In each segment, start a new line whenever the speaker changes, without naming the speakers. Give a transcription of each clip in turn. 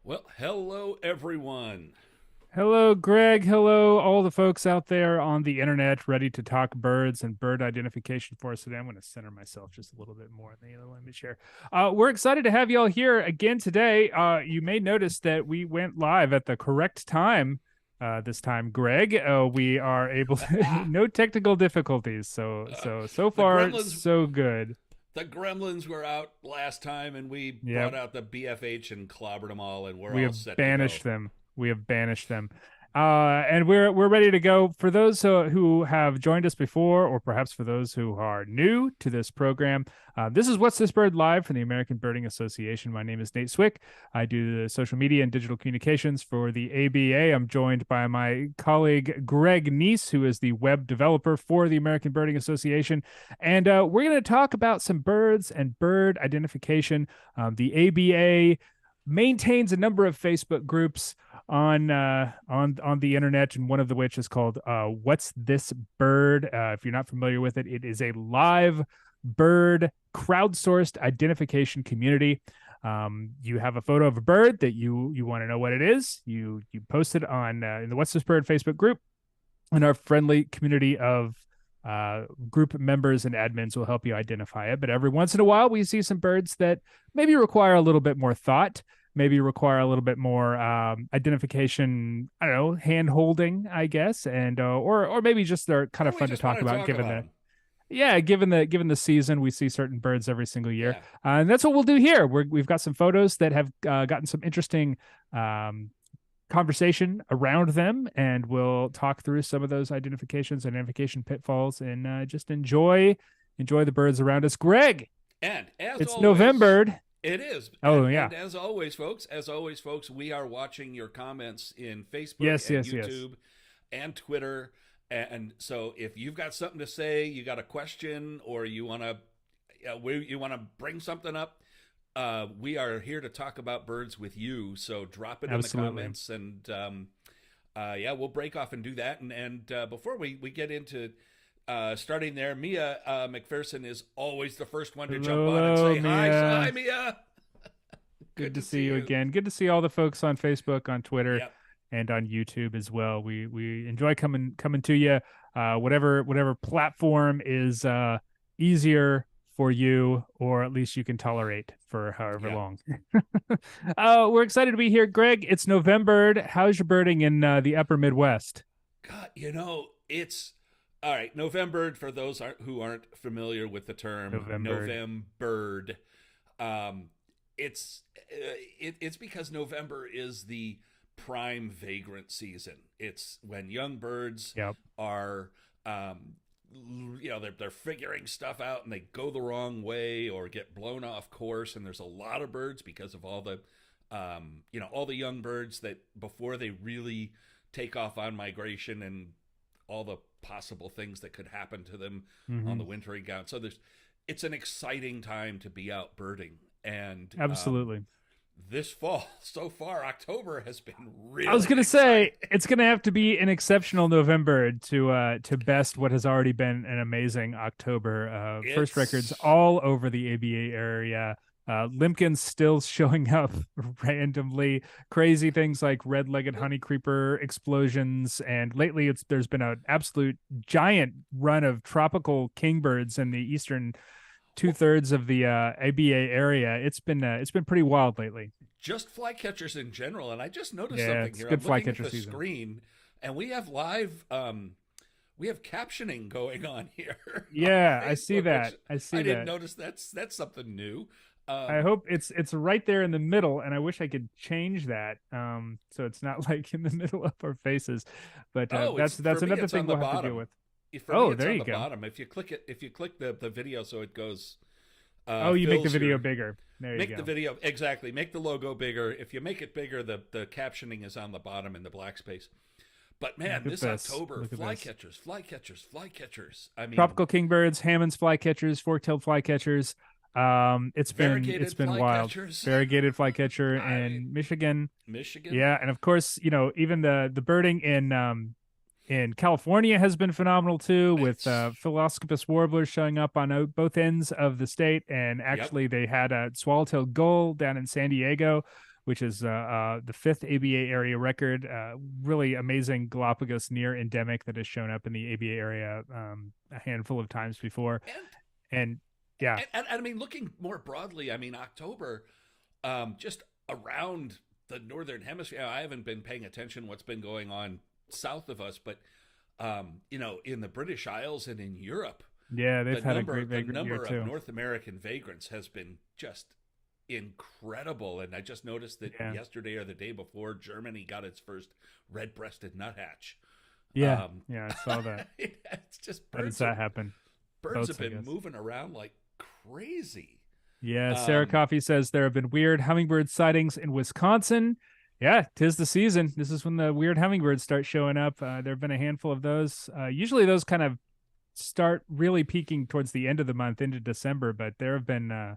Well, hello everyone.
Hello, Greg. Hello, all the folks out there on the internet ready to talk birds and bird identification for us today. I'm going to center myself just a little bit more in the other image share. We're excited to have you all here again today. You may notice that we went live at the correct time this time, Greg. We are able to, no technical difficulties. So
the
far,
gremlins
so good.
the gremlins were out last time and we
Yep.
brought out the BFH and clobbered them all and we're
We
all
have
set to go.
banished them. We have banished them. And we're ready to go. For those who have joined us before, or perhaps for those who are new to this program, this is What's This Bird Live from the American Birding Association. My name is Nate Swick. I do the social media and digital communications for the ABA. I'm joined by my colleague Greg Neise, who is the web developer for the American Birding Association. And we're going to talk about some birds and bird identification. The ABA maintains a number of Facebook groups on the internet, and one of the which is called "What's This Bird?" If you're not familiar with it, it is a live bird crowdsourced identification community. You have a photo of a bird that you want to know what it is. You post it on in the What's This Bird Facebook group, and our friendly community of group members and admins will help you identify it. But every once in a while, we see some birds that maybe require a little bit more thought, maybe require a little bit more identification. I don't know, hand holding, I guess, and or maybe just they're kind
Or
of
we
fun to
just want
talk
to
about
talk
given
about
the
them.
yeah, given the season, we see certain birds every single year,
Yeah.
and that's what we'll do here. We've got some photos that have gotten some interesting conversation around them, and we'll talk through some of those identification pitfalls, and just enjoy the birds around us. Greg,
And as
it's
always,
November.
it is.
Oh yeah,
And as always folks, we are watching your comments in Facebook
yes,
and
yes, yes.
YouTube and Twitter. And so if you've got something to say, you got a question, or you want to bring something up, we are here to talk about birds with you. So drop it in the
Absolutely.
comments, and yeah, we'll break off and do that. And before we get into starting there, Mia McPherson is always the first one to jump on and
Hello,
say hi. Hi,
Mia.
Mia.
Good
Good
to
to
see
see
you
you.
again. Good to see all the folks on Facebook, on Twitter,
Yep.
and on YouTube as well. We enjoy coming to you. Whatever platform is easier for you, or at least you can tolerate for however
Yeah.
long. We're excited to be here, Greg. It's November. How's your birding in the Upper Midwest?
God, it's all right. November, for those who aren't familiar with the term
November.
Novembird, um, it's because November is the prime vagrant season. It's when young birds
Yep.
are, they're figuring stuff out and they go the wrong way or get blown off course. And there's a lot of birds because of all the young birds that before they really take off on migration and all the possible things that could happen to them on
Hmm.
the wintering gown. So it's an exciting time to be out birding. And
Absolutely.
this fall, so far, October has been
I was
really
gonna
exciting.
say it's gonna have to be an exceptional November to best what has already been an amazing October. First records
It's
all over the ABA area. Limpkins still showing up randomly. Crazy things like red-legged honeycreeper explosions, and lately there's been an absolute giant run of tropical kingbirds in the eastern two-thirds of the ABA area. It's been pretty wild lately.
just flycatchers in general. And I just noticed
Yeah,
something
it's
here.
good
I'm looking at
flycatcher
the
season.
screen, and we have captioning going on here on
Yeah, I see
Facebook, which
that. I
I
see
didn't
that.
notice. That's something new.
I
Um,
hope it's right there in the middle, and I wish I could change that so it's not like in the middle of our faces. But
oh, it's
that's
for me.
another
It's on
thing
the
we'll have to deal
bottom.
with.
For me,
Oh,
it's
there
on
you
the
go.
bottom. If you click the video, so it goes
Oh, you make the
fills
video
your
bigger. There you
make the
go.
video exactly. Make the logo bigger. If you make it bigger, the captioning is on the bottom in the black space. But man,
Look at
this
this.
October,
Look at this.
flycatchers, flycatchers, flycatchers. I mean,
Tropical kingbirds, Hammond's flycatchers, fork-tailed flycatchers. It's
variegated
been wild.
flycatchers.
Variegated flycatcher
I mean,
in Michigan.
Michigan.
Yeah, and of course, even the birding in California has been phenomenal too, with
It's
Philoscopus warblers showing up on both ends of the state. And
yep.
actually, they had a swallowtail gull down in San Diego, which is the fifth ABA area record. Really amazing Galapagos near endemic that has shown up in the ABA area a handful of times before. And yeah.
And I mean, looking more broadly, I mean, October, just around the northern hemisphere, I haven't been paying attention what's been going on south of us, but in the British Isles and in Europe,
yeah, they've had a great
the
vagrant year
number
too.
of North American vagrants has been just incredible. And I just noticed that yesterday or the day before, Germany got its first red-breasted nuthatch.
Yeah, I saw that.
It's just
how does that happen?
Birds have been moving around like crazy.
Yeah, Sarah Coffey says there have been weird hummingbird sightings in Wisconsin. Yeah, 'tis the season. This is when the weird hummingbirds start showing up. There have been a handful of those. Usually those kind of start really peaking towards the end of the month into December, but there have been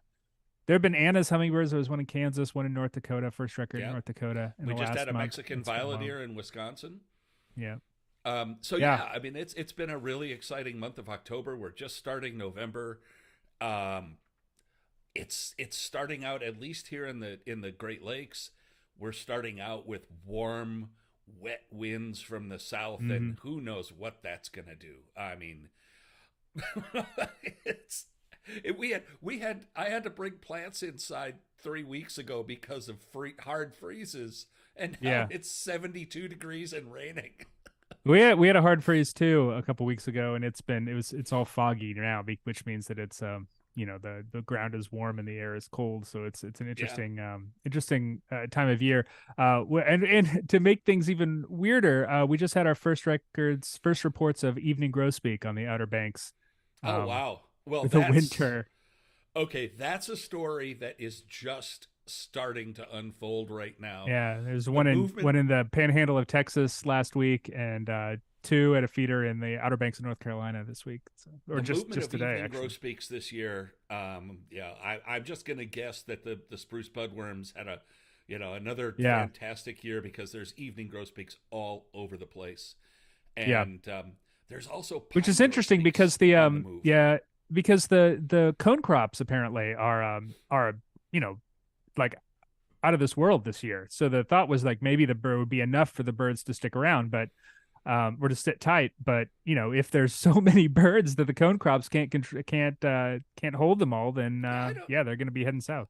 Anna's hummingbirds. There was one in Kansas, one in North Dakota, first record in North Dakota.
We just had a Mexican violet deer in Wisconsin.
Yeah.
I mean, it's been a really exciting month of October. We're just starting November. It's starting out, at least here in the Great Lakes, we're starting out with warm, wet winds from the south, and who knows what that's gonna do. I mean, I had to bring plants inside 3 weeks ago because of hard freezes, and now it's 72 degrees and raining.
We had a hard freeze too a couple weeks ago, and it's all foggy now, which means that it's the ground is warm and the air is cold, so it's an interesting time of year. And to make things even weirder, we just had our first reports of evening grosbeak on the Outer Banks.
Oh wow! Well,
the winter.
Okay, that's a story that is just starting to unfold right now.
Yeah, there's one in the Panhandle of Texas last week, and two at a feeder in the Outer Banks of North Carolina this week, just today. Actually,
grosbeaks this year. I'm just gonna guess that the spruce budworms had another fantastic year, because there's evening grosbeaks all over the place, and there's also
which is interesting because the cone crops apparently are like out of this world this year. So the thought was like maybe the bird would be enough for the birds to stick around, but or to sit tight. But if there's so many birds that the cone crops can't hold them all, then they're going to be heading south.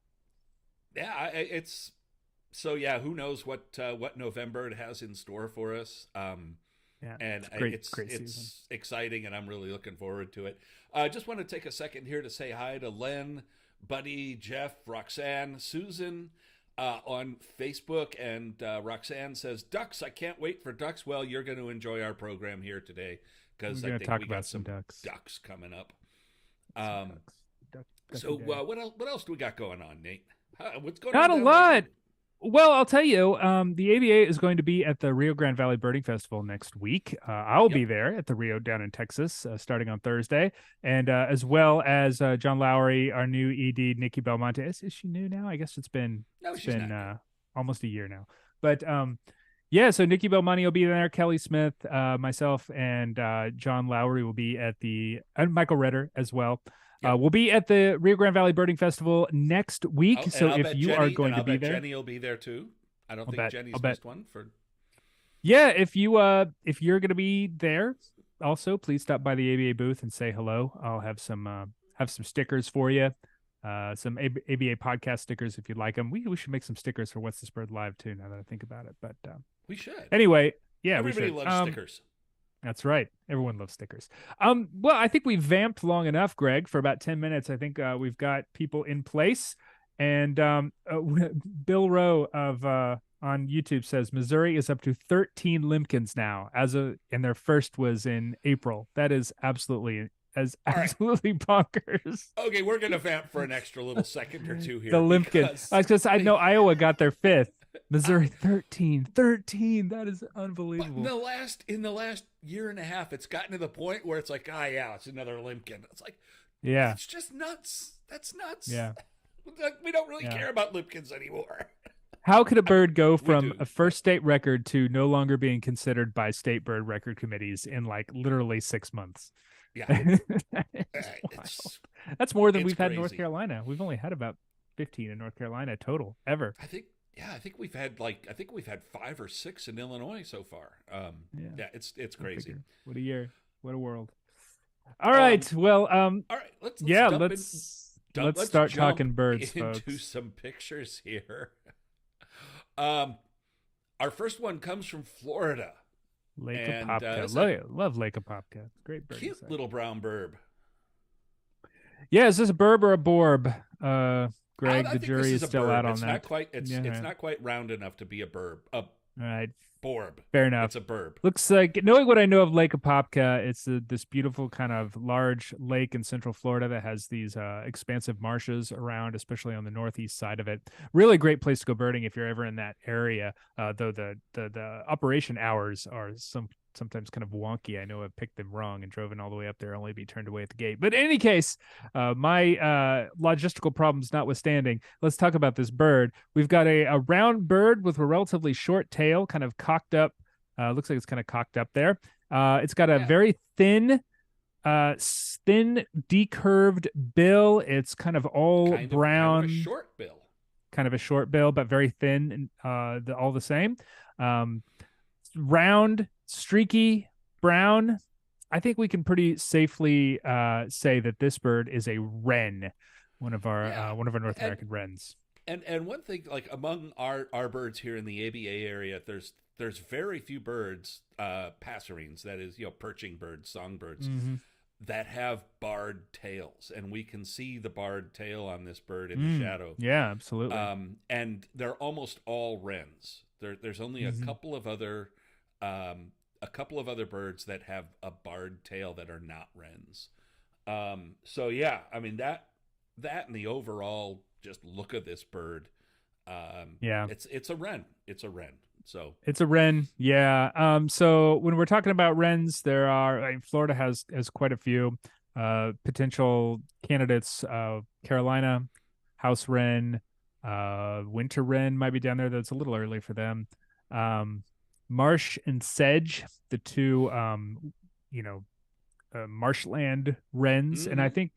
Yeah, who knows what November it has in store for us. And it's exciting, and I'm really looking forward to it. I just want to take a second here to say hi to Len, Buddy, Jeff, Roxanne, Susan on Facebook, and Roxanne says, "Ducks, I can't wait for ducks." Well, you're going to enjoy our program here today, because I think we got some ducks coming up. What else do we got going on, Nate? What's going on?
Not a lot. Well, I'll tell you, the ABA is going to be at the Rio Grande Valley Birding Festival next week. I'll be there at the Rio down in Texas, starting on Thursday, and as well as John Lowry, our new ED, Nikki Belmonte. Is she new now? I guess it's been almost a year now. But so Nikki Belmonte will be there. Kelly Smith, myself, and John Lowry will be and Michael Redder as well. We'll be at the Rio Grande Valley Birding Festival next week. So if you are going to be there,
Jenny will be there too. I don't think Jenny's missed one for.
Yeah, if you're going to be there, also please stop by the ABA booth and say hello. I'll have some stickers for you, some ABA podcast stickers if you'd like them. We should make some stickers for What's This Bird Live too. Now that I think about it, but
we should.
Anyway,
everybody loves stickers.
That's right. Everyone loves stickers. Well, I think we vamped long enough, Greg, for about 10 minutes. I think we've got people in place. And Bill Rowe on YouTube says Missouri is up to 13 limpkins now, and their first was in April. That is absolutely bonkers. Okay,
we're gonna vamp for an extra little second or two here.
The limpkin. Because I know Iowa got their fifth. Missouri 13. That is unbelievable.
In the last year and a half, it's gotten to the point where it's like, it's another limpkin. It's like, it's just nuts. That's nuts.
Yeah.
We don't really care about limpkins anymore.
How could a bird go from a first state record to no longer being considered by state bird record committees in like literally 6 months?
Yeah.
That's more than we've had in North Carolina. We've only had about 15 in North Carolina total ever.
I think Yeah, I think we've had 5 or 6 in Illinois so far.
Yeah,
Yeah, it's
go
crazy.
figure. What a year. What a world. All
Um,
right. Well,
all right, let's
yeah,
dump in.
let's
Let's
start
jump
talking birds,
into
folks.
some pictures here. Um, our first one comes from Florida,
Lake
and
Apopka.
it's a
Love Lake Apopka. Great birding
cute
site.
little brown burb.
Yeah, is this a burb or a borb? Greg,
I
the
think this
jury
is
is
a
still out
burb.
on
It's not
that.
quite.
Yeah,
It's
right.
not quite round enough to be a
All right.
borb.
Fair enough.
It's a burb.
Looks like, knowing what I know of Lake Apopka, it's this beautiful kind of large lake in central Florida that has these expansive marshes around, especially on the northeast side of it. Really great place to go birding if you're ever in that area. Though the operation hours are sometimes kind of wonky. I know I picked them wrong and drove in all the way up there, only to be turned away at the gate. But in any case, my logistical problems notwithstanding, let's talk about this bird. We've got a round bird with a relatively short tail, kind of cocked up. Looks like it's kind of cocked up there. It's got a
Yeah,
very thin, decurved bill. It's kind of all
kind of a
brown,
short bill.
kind of a short bill, but very thin, and all the same. Um, Round, streaky, brown. I think we can pretty safely say that this bird is a wren,
Yeah,
one of our North
and
American wrens.
and one thing, like among our birds here in the ABA area, there's very few birds, passerines, that is, perching birds, songbirds,
Mm-hmm.
that have barred tails, and we can see the barred tail on this bird in the shadow.
Yeah, absolutely.
And they're almost all wrens. There's only
Mm-hmm.
a couple of other birds that have a barred tail that are not wrens. So yeah, I mean that and the overall just look of this bird,
Yeah.
it's a wren. It's a wren. So
It's a wren, yeah. So when we're talking about wrens, there are, Florida has quite a few potential candidates. Carolina, house wren, winter wren might be down there. That's a little early for them. Um, Marsh and sedge, the two, you know, marshland wrens, and I
mhm,
think,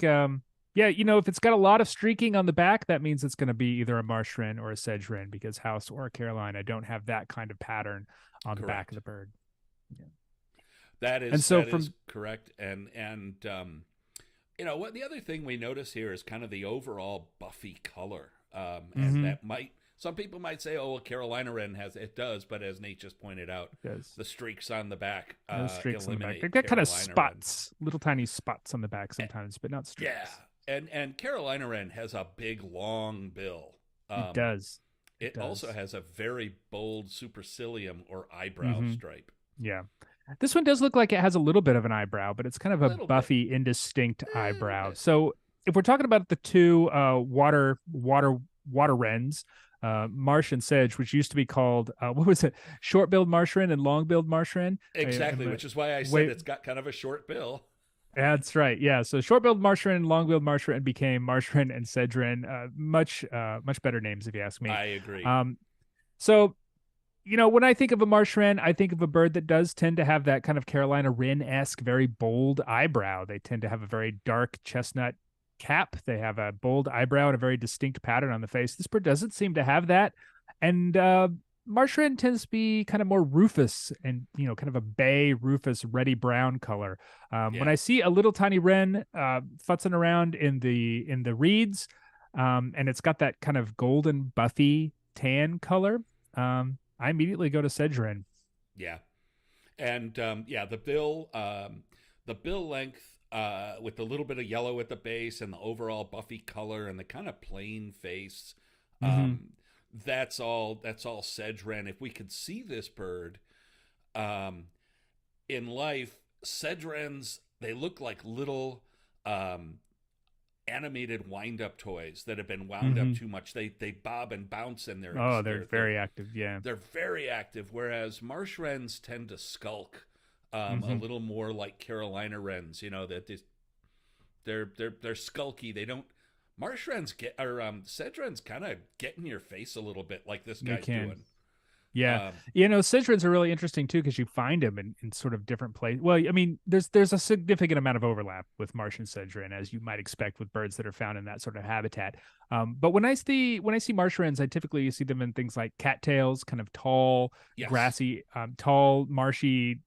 yeah, if it's got a lot of streaking on the back, that means it's going to be either a marsh wren or a sedge wren, because House or Carolina don't have that kind of pattern on the back of
correct.
the bird. Yeah.
That
And
is
so
that is
from
correct. And what the other thing we notice here is kind of the overall buffy color. And
mhm,
that might some people might say, oh, a Carolina wren has it does, but as Nate just pointed out,
it does.
the streaks on the back
No streaks on the back. They've
eliminate
got kind of
Carolina wren.
spots, little tiny spots on the back
Eh,
sometimes, but not
Yeah,
streaks.
and Carolina wren has a big long bill.
It
Um,
does. It
it also
does.
has a very bold supercilium or eyebrow
Hmm.
stripe.
Yeah. This one does look like it has a little bit of an eyebrow, but it's kind of a
Little bit,
buffy, indistinct
a little
eyebrow.
bit.
So if we're talking about the two water wrens, marsh and sedge, which used to be called what was it? Short-billed marsh wren and long-billed marsh wren.
Exactly, which is why I said
Wait,
it's got kind of a short bill.
that's right. Yeah. So short-billed marsh wren and long-billed marsh wren became marsh wren and sedge wren. Much better names, if you ask me.
I agree.
Um, so when I think of a marsh wren, I think of a bird that does tend to have that kind of Carolina wren-esque, very bold eyebrow. They tend to have a very dark chestnut cap. They have a bold eyebrow and a very distinct pattern on the face. This bird doesn't seem to have that. And marsh wren tends to be kind of more rufous and, kind of a bay rufous reddy brown color. When
Yeah.
I see a little tiny wren futzing around in the reeds, and it's got that kind of golden buffy tan color, I immediately go to sedge wren.
Yeah. And yeah, the bill length, with a little bit of yellow at the base and the overall buffy color and the kind of plain face,
Mm-hmm.
um, that's all sedge wren. If we could see this bird, um, in life, sedge wrens, they look like little, um, animated wind up toys that have been wound up
Mm-hmm.
too much. They bob and bounce, and
Oh, they're very active. Yeah.
they're very active, whereas marsh wrens tend to skulk, a
Mm-hmm.
little more like Carolina wrens. That they're skulky. They don't. Marsh wrens get or sedge wrens kind of get in your face a little bit, like this
They
guy's
can.
doing.
Yeah.
Um,
Sidrins are really interesting too because you find them in sort of different places. Well, I mean, there's a significant amount of overlap with Martian Sidrin, as you might expect with birds that are found in that sort of habitat. But when I see marsh wrens, I typically see them in things like cattails, kind of tall,
yes,
grassy, tall, marshy,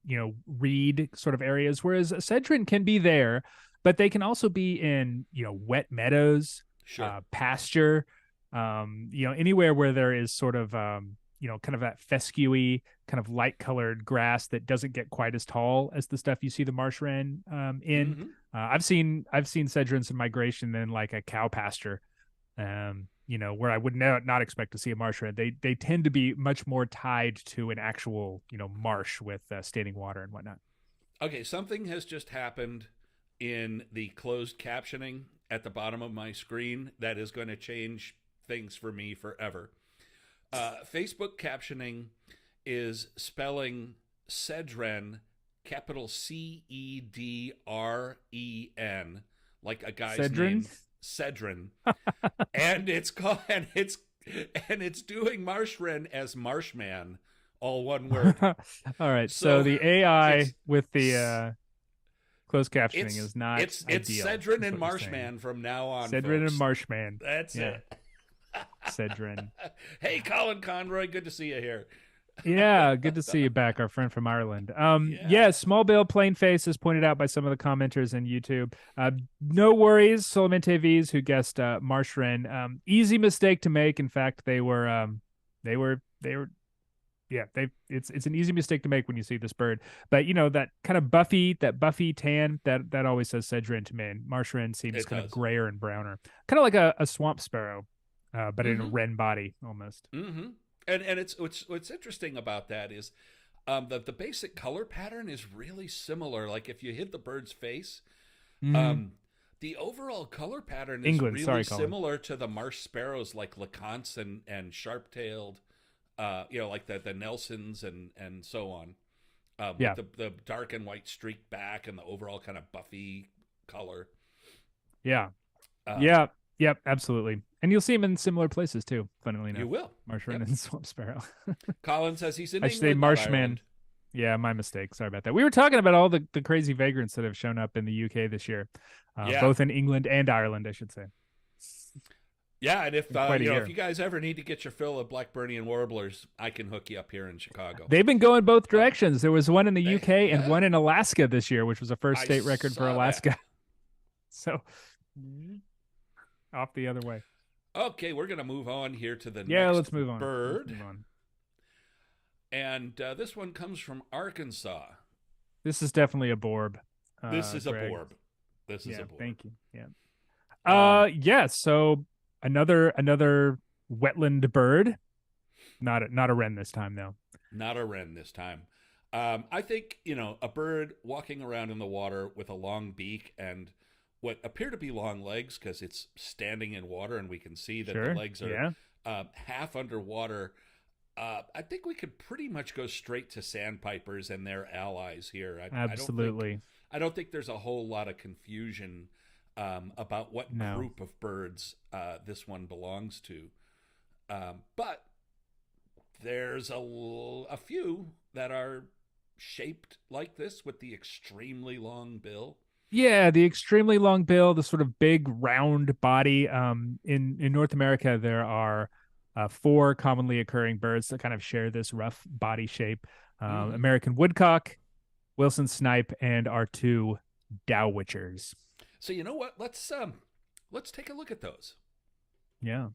reed sort of areas. Whereas a Sidrin can be there, but they can also be in wet meadows,
sure.
pasture, anywhere where there is sort of kind of that fescue kind of light colored grass that doesn't get quite as tall as the stuff you see the marsh wren in.
Hmm.
I've seen sedrins in migration in like a cow pasture, where I would not expect to see a marsh wren. They tend to be much more tied to an actual marsh with standing water and whatnot.
Okay, something has just happened in the closed captioning at the bottom of my screen that is going to change things for me forever. Facebook captioning is spelling Cedren, capital Cedren, like a guy's
Sedrin.
name, Cedren, and it's doing marsh wren as marshman, all one word.
All right, so
So
the AI
it's
with the closed captioning
it's
is not
it's
ideal.
Cedrin
Is
and
what you're saying.
marshman from now on,
Sedrin and
folks.
Marshman.
That's
Yeah,
it.
Sedrin.
Hey, Colin Conroy, good to see you here.
Yeah, good to see you back, our friend from Ireland.
Yeah.
Yeah, small bill, plain face, as pointed out by some of the commenters in YouTube. No worries, Solamente V's who guessed marsh wren. Easy mistake to make. In fact, they were yeah, it's an easy mistake to make when you see this bird. But that kind of buffy tan, that always says sedge wren to me. And marsh wren seems
It
kind of
does.
grayer and browner, kind of like a swamp sparrow, but in a
Mm-hmm.
wren body almost.
Mm-hmm. And it's what's interesting about that is the basic color pattern is really similar. Like if you hit the bird's face,
Mm-hmm.
um, the overall color pattern is
England,
really
sorry, Colin.
similar to the marsh sparrows like LeConte and sharp-tailed, like the Nelsons and so on, with
Yeah,
the dark and white streak back and the overall kind of buffy color.
yeah,
Um,
yeah, yep, absolutely. And you'll see them in similar places too. Funnily
you
enough,
will.
marsh wren
Yep.
and swamp sparrow.
Colin says he's in
I should say
England, not
marshman.
Ireland.
Yeah, my mistake. Sorry about that. We were talking about all the crazy vagrants that have shown up in the UK this year,
Yeah.
both in England and Ireland, I should say.
Yeah, and if
In quite a
if
year.
you guys ever need to get your fill of Blackburnian warblers, I can hook you up here in Chicago.
They've been going both
Uh,
directions. There was one in the UK and
yeah,
one in Alaska this year, which was a first
I
state record for
saw that.
Alaska. So off the other way.
Okay, we're gonna move on here to the
Yeah,
next
let's move on. Let's
bird,
move on.
and this one comes from Arkansas.
This is definitely a borb.
This is a
Greg.
borb. This is
Yeah,
a borb.
thank you. Yeah.
Um,
Yeah, so another wetland bird. Not a wren this time though.
Not a wren this time. I think a bird walking around in the water with a long beak and what appear to be long legs because it's standing in water and we can see that the
Sure.
legs are
Yeah.
half underwater. I think we could pretty much go straight to sandpipers and their allies here.
Absolutely.
I don't think there's a whole lot of confusion about what
No.
group of birds this one belongs to. But there's a few that are shaped like this with the extremely long bill.
Yeah, the extremely long bill, the sort of big round body. In North America, there are four commonly occurring birds that kind of share this rough body shape:
Mm-hmm.
American woodcock, Wilson snipe, and our two dowitchers.
So you know what? Let's take a look at those.
Yeah.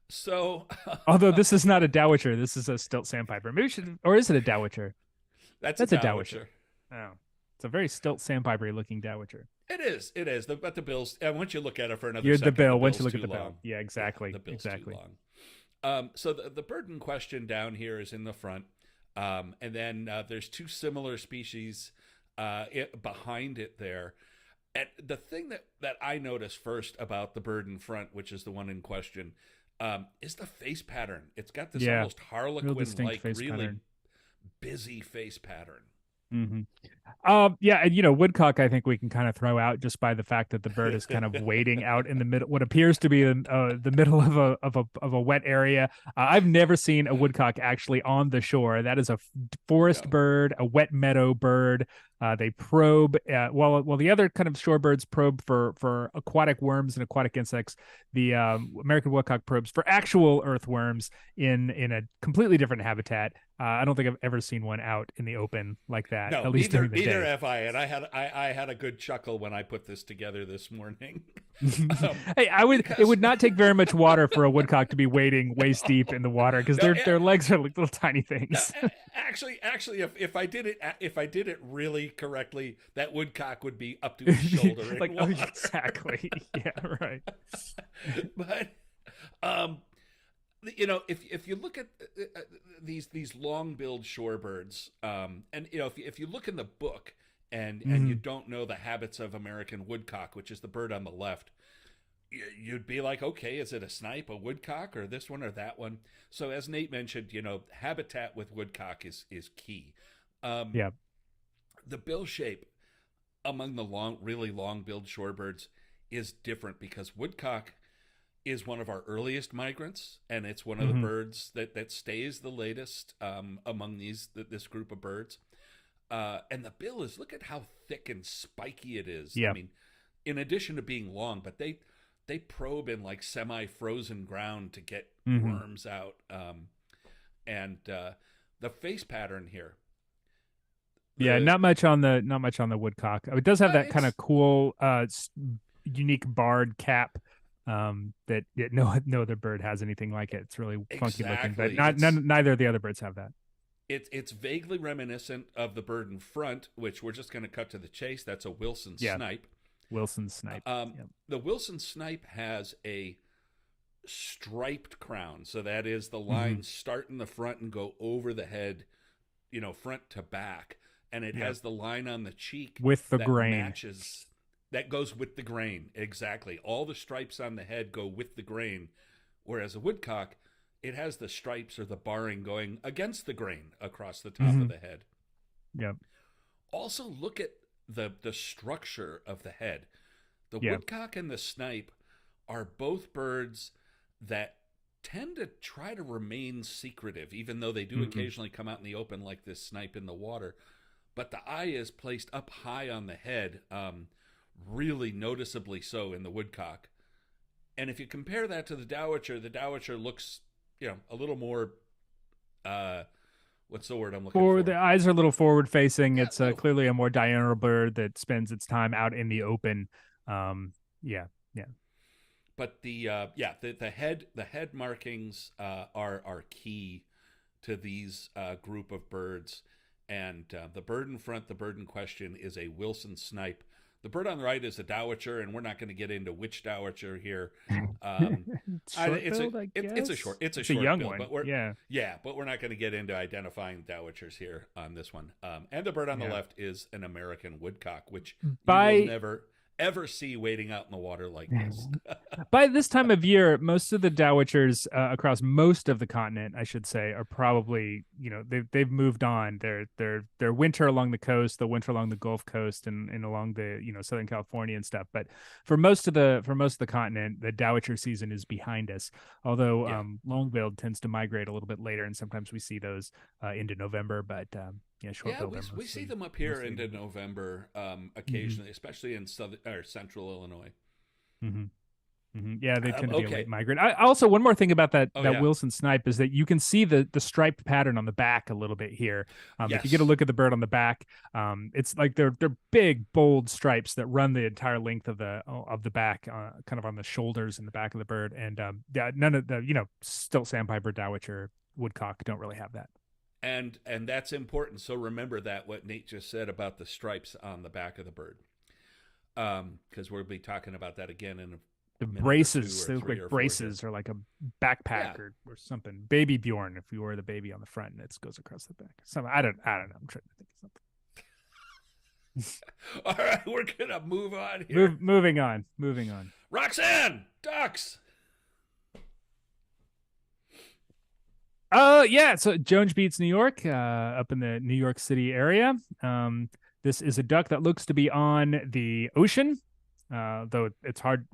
So
Although this is not a dowitcher, this is a stilt sandpiper. Maybe we should, or is it a dowitcher?
that's
That's
a
a dowitcher.
dowitcher.
Oh, it's a very stilt sandpiper looking dowitcher.
It is. It is. But the bills. And once you look at it for another
You're
second,
the bill.
the
Once you
bill's
look at
too
the bill,
long.
yeah, exactly,
The bill's
exactly.
too long. So the bird in question down here is in the front, and then there's two similar species behind it there. And the thing that I noticed first about the bird in front, which is the one in question, is the face pattern. It's got this
Yeah,
almost
real distinct
harlequin-like,
face
really
pattern.
busy face pattern.
Hmm. Yeah, and woodcock, I think we can kind of throw out just by the fact that the bird is kind of waiting out in the middle, what appears to be the middle of a wet area. I've never seen a woodcock actually on the shore. That is a forest
No.
bird, a wet meadow bird. They probe, while the other kind of shorebirds probe for aquatic worms and aquatic insects. The American woodcock probes for actual earthworms in a completely different habitat. I don't think I've ever seen one out in the open like that,
No,
at least during the
either
day.
have I, and I had a good chuckle when I put this together this morning.
Hey, it
Because
would not take very much water for a woodcock to be wading waist deep in the water because
no,
their legs are like little tiny
no,
things.
actually, if I did it really correctly, that woodcock would be up to his shoulder in
Like, oh,
water.
exactly. Yeah, right.
But um, if you look at these long-billed shorebirds, and if you look in the book and you
Mhm.
don't know the habits of American woodcock, which is the bird on the left, you'd be like, okay, is it a snipe, a woodcock, or this one or that one? So as Nate mentioned, habitat with woodcock is key. Um,
Yeah.
the bill shape among the really long-billed shorebirds is different because woodcock is one of our earliest migrants, and it's one of the
Hmm.
birds that stays the latest among this group of birds. And the bill is, look at how thick and spiky it is. I
Yeah.
mean, in addition to being long, but they probe in like semi-frozen ground to get
Hmm.
worms out. And the face pattern here,
Yeah.
the
Not much on the woodcock. It does have that kind
it's
of cool, unique barred cap. That no other bird has anything like it. It's really funky looking, but
exactly it's
neither of the other birds have that.
it's vaguely reminiscent of the bird in front, which we're just going to cut to the chase. That's a Wilson
Yeah.
snipe.
Wilson snipe. Yep.
The Wilson snipe has a striped crown, so that is the
Hmm.
lines start in the front and go over the head, front to back, and it
Yep.
has the line on the cheek
With the
that
grain.
matches, that goes with the grain. Exactly, all the stripes on the head go with the grain, whereas a woodcock, it has the stripes or the barring going against the grain across the top of
Hmm.
the head.
Yep.
Also, look at the structure of the head. The
Yep.
woodcock and the snipe are both birds that tend to try to remain secretive, even though they do
Hmm.
occasionally come out in the open, like this snipe in the water. But the eye is placed up high on the head, really noticeably so in the woodcock. And if you compare that to the Dowitcher looks, a little more. What's the word I'm looking
Or the
for?
eyes are a little forward facing.
Yeah,
It's
little.
clearly a more diurnal bird that spends its time out in the open. Yeah, yeah.
But the head markings are key to these group of birds, and the bird in front, the bird in question, is a Wilson snipe. The bird on the right is a dowitcher, and we're not going to get into which dowitcher here. Um,
Short
it's a
billed, I
it's a
guess.
short it's a
It's a
short
young
bill,
one.
but we're
Yeah,
but we're not going to get into identifying dowitchers here on this one. And the bird on the
yeah.
left is an American woodcock, which you will
By
never ever see wading out in the water like this.
By this time of year, most of the dowitchers across most of the continent, I should say, are probably they've moved on. They're winter along the coast, the winter along the Gulf Coast, and along the Southern California and stuff. But for most of the continent, the dowitcher season is behind us. Although
Yeah.
long-billed tends to migrate a little bit later, and sometimes we see those into November. But yeah,
Yeah,
short-billed are
we see them up here
mostly.
into November,
Hmm.
occasionally, especially in southern or central Illinois.
Hmm. Yeah, they tend to be a late
Okay.
migrant. Also, one more thing about
Oh
that
yeah.
Wilson snipe is that you can see the striped pattern on the back a little bit here. If you get a
Yes.
look at the bird on the back, it's like they're big, bold stripes that run the entire length of the back, kind of on the shoulders and the back of the bird. And yeah, none of the stilt sandpiper, dowitcher, woodcock don't really have that.
And that's important. So remember that what Nate just said about the stripes on the back of the bird, because we'll be talking about that again in
The
a minute or two
braces,
or
they look
three
like
or four here.
braces or like a backpack
Yeah.
or something. Baby Bjorn, if you wear the baby on the front and it goes across the back. Something I don't know. I'm trying to think of something.
All right, we're gonna move on here.
Moving on. Moving on.
Roxanne, ducks.
Yeah, so Jones beats New York, up in the New York City area. This is a duck that looks to be on the ocean, though it's hard.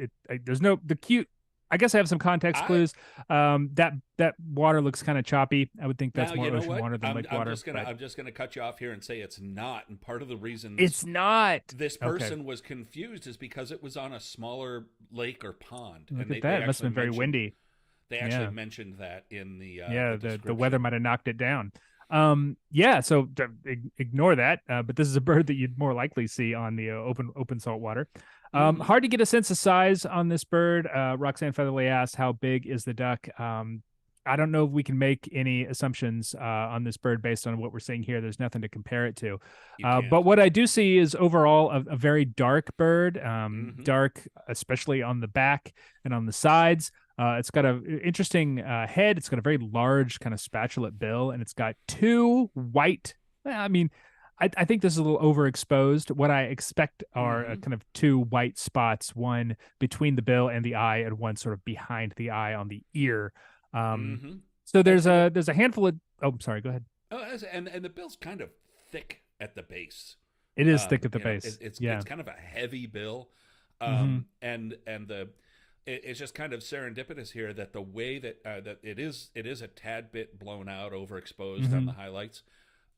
There's no the cute. I guess I have some context
I
clues. That water looks kind of choppy. I would think
Now
that's more
you know
ocean
what?
water than lake water, but
I'm just gonna cut you off here and say it's not. And part of the reason
it's not.
this
Okay,
person was confused is because it was on a smaller lake or pond,
look
and
at
they
that. It must
actually
have been very
mentioned
windy.
they actually
Yeah.
mentioned that in
Yeah,
the
the weather
description.
might have knocked it down. Yeah, so ignore that. But this is a bird that you'd more likely see on the open salt water.
Mm-hmm.
Hard to get a sense of size on this bird. Roxanne Featherly asked, "How big is the duck?" I don't know if we can make any assumptions on this bird based on what we're seeing here. There's nothing to compare it to.
You
But
can't.
what I do see is overall a very dark bird,
Mm-hmm.
dark, especially on the back and on the sides. It's got a interesting head. It's got a very large kind of spatulate bill, and it's got two white. I mean, I think this is a little overexposed. What I expect are
Mm-hmm.
kind of two white spots, one between the bill and the eye, and one sort of behind the eye on the ear. Um,
Mm-hmm.
so
And the
there's a handful of. Oh, I'm sorry. Go ahead.
and the bill's kind of thick at the base.
It is thick at the base.
It's
Yeah.
kind of a heavy bill,
Hmm.
and it's just kind of serendipitous here that the way that it is a tad bit blown out, overexposed on
Hmm.
the highlights,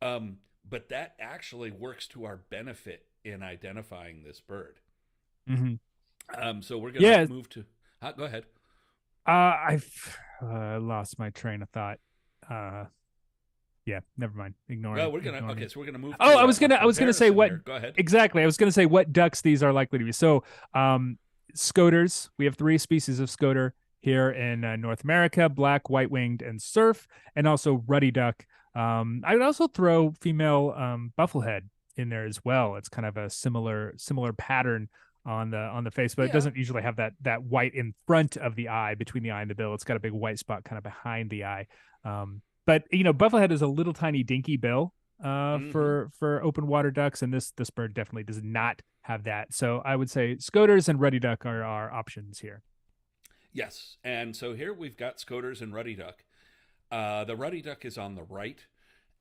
but that actually works to our benefit in identifying this bird.
Hmm.
So we're gonna
Yeah.
move to. Go ahead.
I've lost my train of thought. Uh, yeah, never mind.
Well, we're gonna
Ignore
okay.
me.
So we're gonna move
Oh,
to a
I was gonna say
comparison
what
here. Go ahead.
exactly. I was gonna say what ducks these are likely to be. So, scoters. We have three species of scoter here in North America: black, white-winged, and surf, and also ruddy duck. I would also throw female bufflehead in there as well. It's kind of a similar pattern on the face, but it
Yeah.
doesn't usually have that white in front of the eye, between the eye and the bill. It's got a big white spot kind of behind the eye. But bufflehead is a little tiny dinky bill
Mm-hmm.
for open water ducks, and this bird definitely does not have that. So I would say scoters and ruddy duck are our options here.
Yes. And so here we've got scoters and ruddy duck. The ruddy duck is on the right.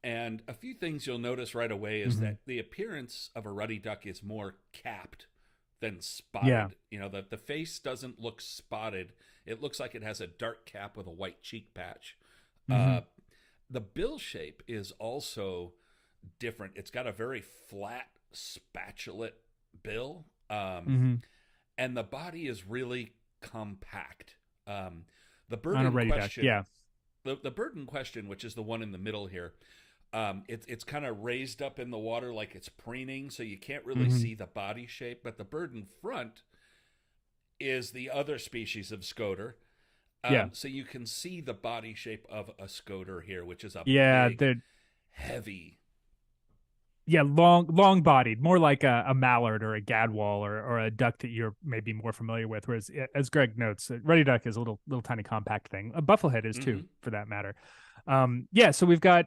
And a few things you'll notice right away is
Hmm.
that the appearance of a ruddy duck is more capped than
Yeah.
spotted. The face doesn't look spotted. It looks like it has a dark cap with a white cheek patch.
Hmm.
Uh, the bill shape is also different. It's got a very flat, spatulate bill,
Hmm.
and the body is really compact. The bird
On a
in
ruddy duck.
question,
Yeah.
the bird in question, which is the one in the middle here, it's kind of raised up in the water like it's preening, so you can't really
Hmm.
see the body shape. But the bird in front is the other species of scoter.
Yeah.
So you can see the body shape of a scoter here, which is a
Yeah.
big,
They're
heavy.
yeah, long bodied, more like a mallard or a gadwall or a duck that you're maybe more familiar with. Whereas, as Greg notes, ruddy duck is a little tiny compact thing. A bufflehead is too,
Mm-hmm.
for that matter. Yeah, so we've got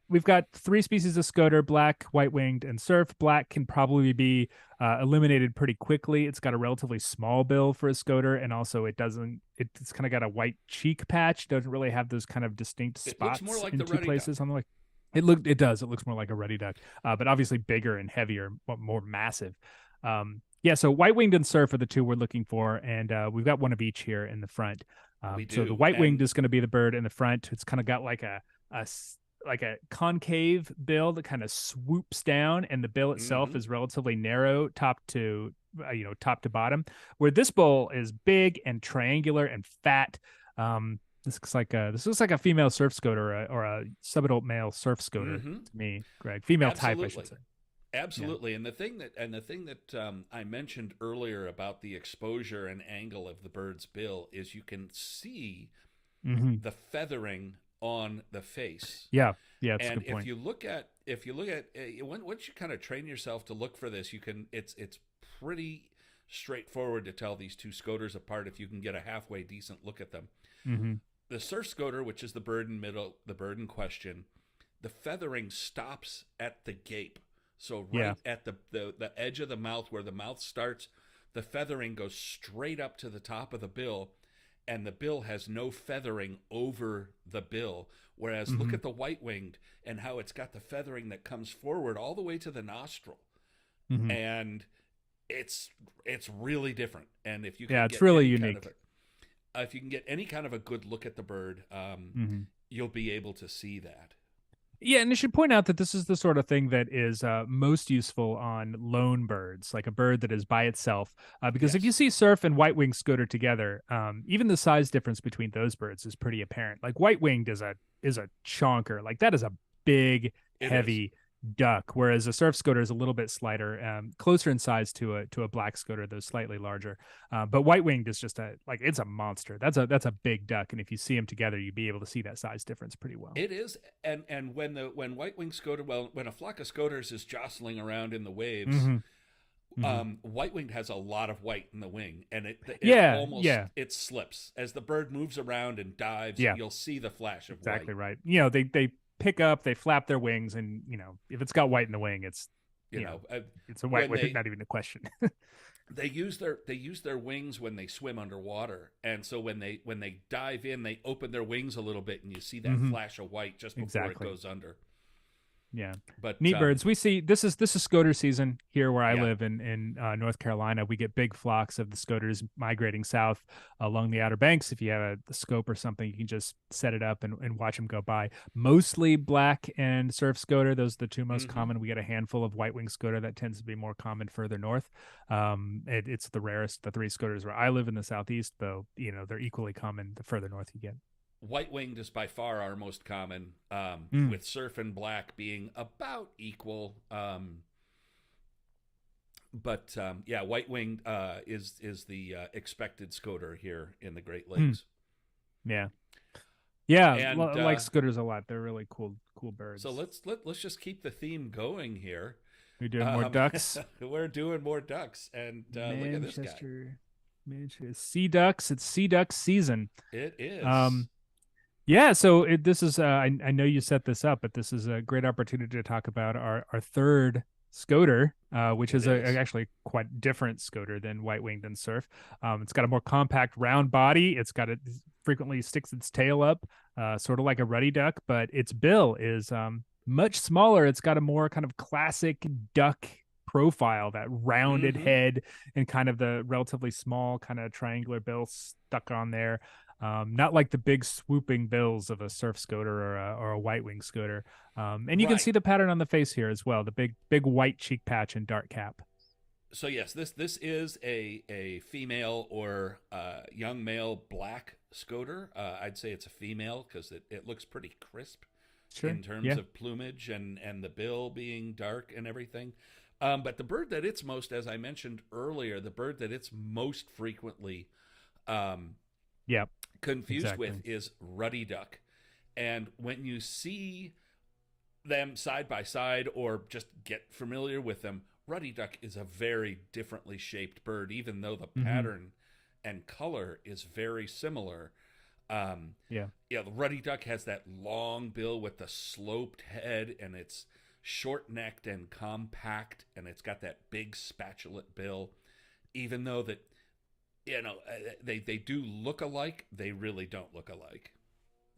three species of scoter: black, white winged, and surf. Black can probably be eliminated pretty quickly. It's got a relatively small bill for a scoter, and also it's kind of got a white cheek patch. Doesn't really have those kind of distinct
It looks more
spots
like
in
the
two
ruddy
places
duck.
on the. It does. It looks more like a ruddy duck, but obviously bigger and heavier, more massive. Yeah, so white winged and surf are the two we're looking for, and we've got one of each here in the front.
We
So the
do,
white winged
and
is going to be the bird in the front. It's kind of got like a concave bill that kind of swoops down, and the bill itself
mm-hmm.
is relatively narrow, top to bottom. Where this bull is big and triangular and fat. This looks like a female surf scoter, or a subadult male surf scoter
Mm-hmm.
to me, Greg. Female type, I should
Absolutely.
say. Yeah.
Absolutely, and the thing that I mentioned earlier about the exposure and angle of the bird's bill is you can see
Hmm.
the feathering on the face.
Yeah. Yeah. It's a
And
good point.
if you look at once you kind of train yourself to look for this, you can it's pretty straightforward to tell these two scoters apart if you can get a halfway decent look at them.
Hmm.
The surf scoter, which is the bird in middle, the bird in question, the feathering stops at the gape. So
Yeah.
right at the edge of the mouth where the mouth starts, the feathering goes straight up to the top of the bill, and the bill has no feathering over the bill. Whereas look
Mm-hmm.
at the white-winged and how it's got the feathering that comes forward all the way to the nostril.
Mm-hmm.
And it's really different. And if you
Yeah,
can
it's
get
really
any kind of
unique.
if you can get any kind of a good look at the bird,
Mm-hmm.
you'll be able to see that.
Yeah, and I should point out that this is the sort of thing that is most useful on lone birds, like a bird that is by itself. Because if you
Yes,
see surf and white-winged scoter together, even the size difference between those birds is pretty apparent. Like white-winged is a chonker, like that is a big,
it is.
heavy duck, whereas a surf scoter is a little bit slighter, closer in size to a black scoter, though slightly larger. But white-winged is just it's a monster. That's a big duck, and if you see them together, you'd be able to see that size difference pretty well.
It is, and when white-winged scoter, well, when a flock of scoters is jostling around in the waves,
Mm-hmm. Mm-hmm.
white-winged has a lot of white in the wing, and it
Yeah,
almost
yeah,
it slips as the bird moves around and dives.
yeah,
You'll see the flash of white.
exactly right. They pick up, they flap their wings, and if it's got white in the wing, it's
You know,
it's a white
when
wing, not even a question.
they use their wings when they swim underwater, and so when they dive in, they open their wings a little bit, and you see that
Hmm.
flash of white just before it
Exactly.
goes under.
Yeah.
But
Neat birds. We see this is scoter season here where I
yeah,
live in North Carolina. We get big flocks of the scoters migrating south along the Outer Banks. If you have a scope or something, you can just set it up and watch them go by. Mostly black and surf scoter. Those are the two most
hmm
common. We get a handful of white-winged scoter that tends to be more common further north. It's the rarest. The three scoters where I live in the southeast, though, they're equally common the further north you get.
white-winged is by far our most common,
Mm.
with surf and black being about equal. But yeah, white-winged is the expected scoter here in the Great
Mm.
Lakes.
Yeah. Yeah,
And
like scooters a lot. They're really cool
so
birds.
let's just keep the theme going here.
We're doing more ducks.
We're doing more ducks, and look at this guy.
Manchester sea ducks. It's sea duck season.
It is.
Um, yeah. So this is. I know you set this up, but this is a great opportunity to talk about our third scoter, which
It
is
is.
actually quite different scoter than white winged and surf. It's got a more compact, round body. It frequently sticks its tail up, sort of like a ruddy duck, but its bill is much smaller. It's got a more kind of classic duck profile, that rounded
Mm-hmm.
head and kind of the relatively small kind of triangular bill stuck on there. Not like the big swooping bills of a surf scoter or a white wing scoter. And you can
Right.
see the pattern on the face here as well, the big white cheek patch and dark cap.
So yes, this is a female or young male black scoter. I'd say it's a female because it looks pretty crisp
Sure.
in terms
Yeah.
of plumage and the bill being dark and everything. But the bird that it's most, as I mentioned earlier, the bird that it's most frequently um,
Yeah.
confused with
Exactly.
is ruddy duck. And when you see them side by side or just get familiar with them, ruddy duck is a very differently shaped bird, even though the
Mm-hmm.
pattern and color is very similar. Um,
Yeah.
yeah, the ruddy duck has that long bill with the sloped head, and it's short necked and compact, and it's got that big spatulate bill. Even though that they do look alike, they really don't look alike.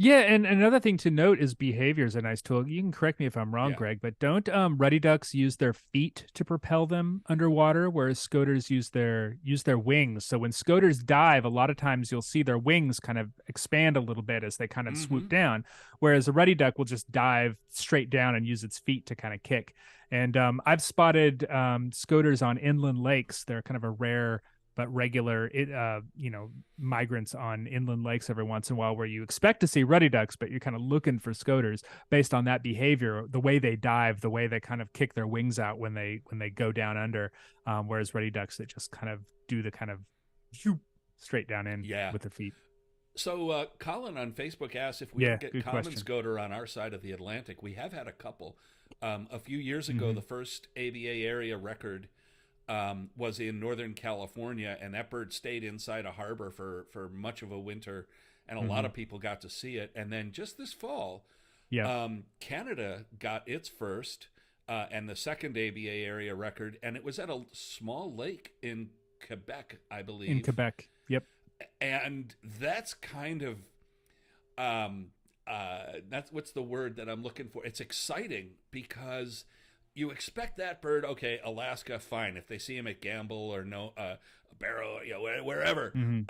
Yeah, and another thing to note is behavior is a nice tool. You can correct me if I'm wrong,
Yeah.
Greg, but don't ruddy ducks use their feet to propel them underwater, whereas scoters use their wings. So when scoters dive, a lot of times you'll see their wings kind of expand a little bit as they kind of
Mm-hmm.
swoop down, whereas a ruddy duck will just dive straight down and use its feet to kind of kick. And I've spotted scoters on inland lakes. They're kind of a rare but regular migrants on inland lakes every once in a while, where you expect to see ruddy ducks, but you're kind of looking for scoters based on that behavior, the way they dive, the way they kind of kick their wings out when they go down under, whereas ruddy ducks that just kind of do the kind of straight down in
Yeah.
with their feet.
So Colin on Facebook asked if we ever
Yeah,
get
good
common
question.
scoter on our side of the Atlantic. We have had a couple. A few years ago,
Mm-hmm.
the first ABA area record was in Northern California, and that bird stayed inside a harbor for much of a winter, and a lot
Mm-hmm.
of people got to see it. And then just this fall,
Yeah.
Canada got its first and the second ABA area record, and it was at a small lake in Quebec, I
In
believe.
Quebec. Yep.
And that's kind of um, that's what's the word that I'm looking for. It's exciting because you expect that bird. Okay, Alaska, fine. If they see him at Gamble or no Barrow, wherever,
Hmm.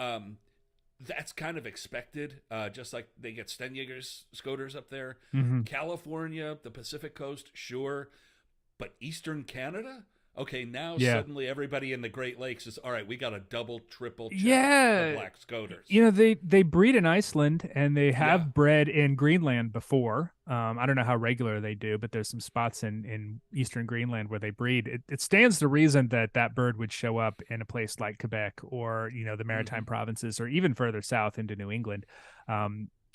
that's kind of expected. Just like they get Stenjäger's scoters up there,
Hmm.
California, the Pacific Coast, sure, but Eastern Canada. Okay, now
Yeah.
suddenly everybody in the Great Lakes is all right. We got to double, triple check the
Yeah.
black scoters.
You know, they breed in Iceland and they
Yeah.
have bred in Greenland before. I don't know how regular they do, but there's some spots in eastern Greenland where they breed. It stands to reason that that bird would show up in a place like Quebec or, you know, the
Mm-hmm.
Maritime provinces or even further south into New England.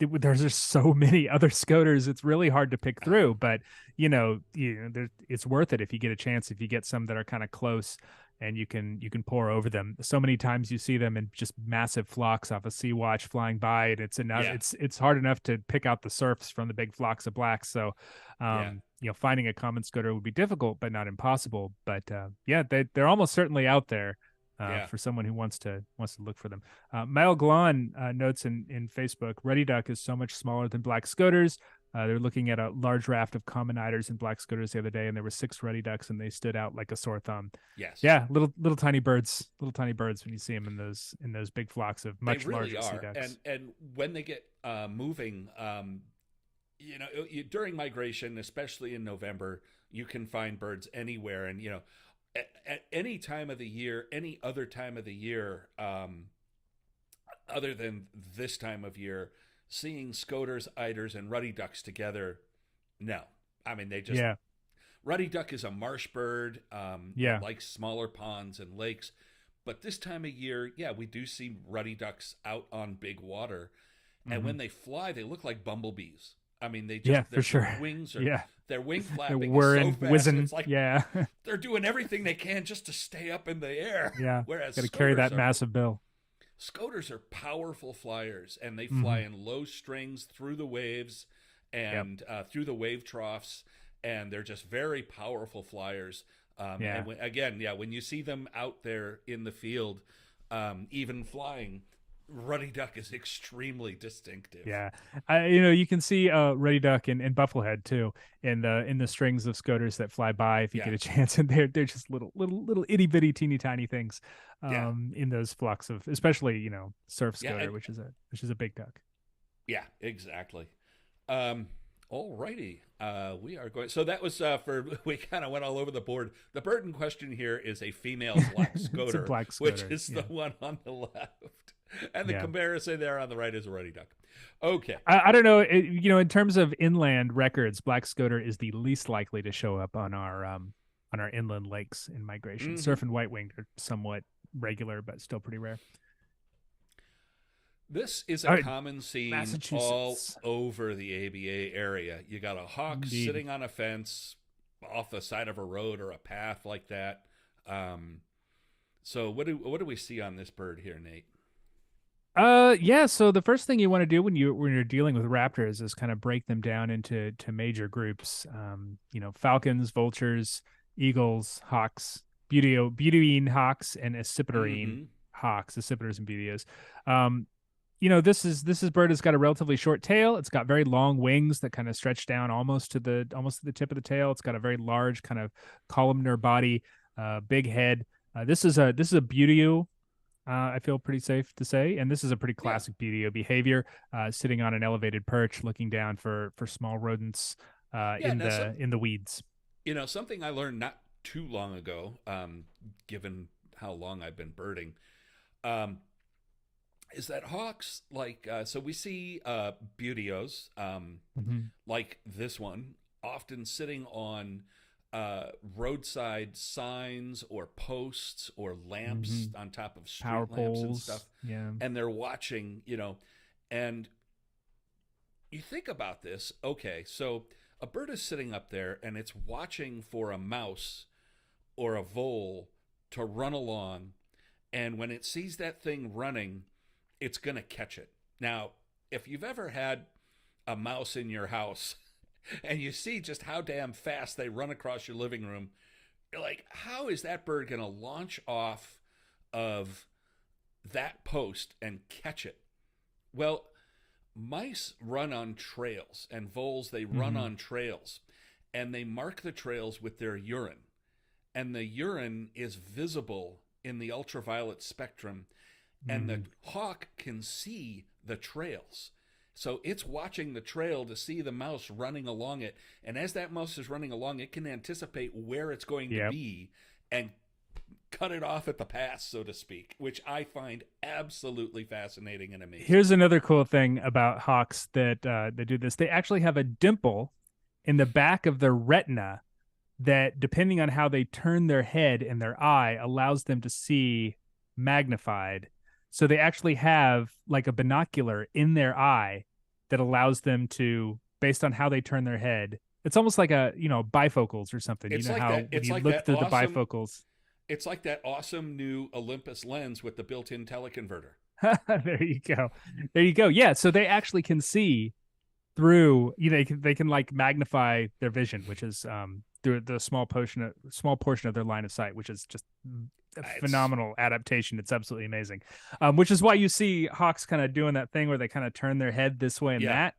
There's just so many other scoters. It's really hard to pick
Uh-huh.
through, but it's worth it if you get a chance, if you get some that are kind of close and you can pour over them. So many times you see them in just massive flocks off a sea watch flying by, and
Yeah.
it's hard enough to pick out the surfs from the big flocks of blacks. So,
Yeah.
finding a common scoter would be difficult, but not impossible. But yeah, they're almost certainly out there.
Yeah.
For someone who wants to look for them, Mile Glon notes in Facebook, Ruddy duck is so much smaller than black scoters. They're looking at a large raft of common eiders and black scoters the other day, and there were 6 ruddy ducks, and they stood out like a sore thumb.
Yes.
Yeah, little tiny birds when you see them in those big flocks of
They
much
really
larger sea
are.
ducks.
And when they get moving, during migration, especially in November, you can find birds anywhere. And, at any time of the year, any other time of the year, other than this time of year, seeing scoters, eiders, and ruddy ducks together, no. I mean, they just
Yeah,
ruddy duck is a marsh bird. It
yeah,
likes smaller ponds and lakes. But this time of year, yeah, we do see ruddy ducks out on big water. And
hmm,
when they fly, they look like bumblebees. I mean,
yeah, for
their
sure.
wings are,
Yeah,
their wing
they're
flapping is so
whirring,
fast.
whizzing.
It's like
Yeah,
they're doing everything they can just to stay up in the air.
yeah.
Whereas
Got to carry that massive bill.
scoters are powerful flyers, and they fly
Hmm.
in low strings through the waves
Yep.
and through the wave troughs, and they're just very powerful flyers.
Yeah.
Again, yeah, when you see them out there in the field, even flying, ruddy duck is extremely distinctive.
Yeah, you can see Ruddy Duck and Bufflehead too in the strings of scoters that fly by if you
Yeah,
get a chance, and they're just little itty bitty teeny tiny things,
yeah,
in those flocks of especially surf
yeah,
scoter, which is a big duck.
yeah, exactly. Um, all righty. We are going. So that was for. We kind of went all over the board. The bird in question here is a female black
It's a
scoter,
black
which
scoter.
is
Yeah,
the one on the left, and the
yeah.
comparison there on the right is a ruddy duck. Okay.
I don't know. In terms of inland records, black scoter is the least likely to show up on our inland lakes in migration.
Hmm.
Surf and white winged are somewhat regular, but still pretty rare.
This is a
All right,
common scene all
Massachusetts.
over the ABA area. You got a hawk
Indeed.
sitting on a fence off the side of a road or a path like that. Um, so what do we see on this bird here, Nate?
Yeah, so the first thing you want to do when you're dealing with raptors is kind of break them down into major groups. Falcons, vultures, eagles, hawks, butyrine hawks, and accipiterine
Mm-hmm.
hawks, accipiters and buteos. Um, this is bird has got a relatively short tail. It's got very long wings that kind of stretch down almost to the tip of the tail. It's got a very large kind of columnar body, big head. This is a buteo, I feel pretty safe to say, and this is a pretty
Yeah,
classic BDO behavior, sitting on an elevated perch, looking down for small rodents
yeah.
in
Now,
the weeds.
something I learned not too long ago, given how long I've been birding, um, is that hawks so we see buteos
Mm-hmm.
like this one often sitting on roadside signs or posts or lamps
Mm-hmm.
on top of street
Power
lamps and
poles,
stuff,
yeah.
and they're watching, and you think about this. Okay, so a bird is sitting up there and it's watching for a mouse or a vole to run along, and when it sees that thing running, it's going to catch it. Now, if you've ever had a mouse in your house and you see just how damn fast they run across your living room, you're like, how is that bird going to launch off of that post and catch it. Well, mice run on trails, and voles, they run
Mm-hmm.
on trails, and they mark the trails with their urine. And the urine is visible in the ultraviolet spectrum, and the
Mm-hmm.
hawk can see the trails. So it's watching the trail to see the mouse running along it. And as that mouse is running along, it can anticipate where it's going to
Yep.
be and cut it off at the pass, so to speak, which I find absolutely fascinating and amazing.
Here's another cool thing about hawks that they do this. They actually have a dimple in the back of their retina that, depending on how they turn their head and their eye, allows them to see magnified. So they actually have like a binocular in their eye that allows them to, based on how they turn their head. It's almost like a, bifocals or something. You
It's
know
like
how
that.
when
It's
you
like
look
that
through the
awesome.
bifocals.
It's like that awesome new Olympus lens with the built-in teleconverter.
There you go. There you go. Yeah, so they actually can see through, they can like magnify their vision, which is through the small portion of their line of sight, which is just a
It's
phenomenal adaptation. It's absolutely amazing. Which is why you see hawks kind of doing that thing where they kind of turn their head this way and
yeah,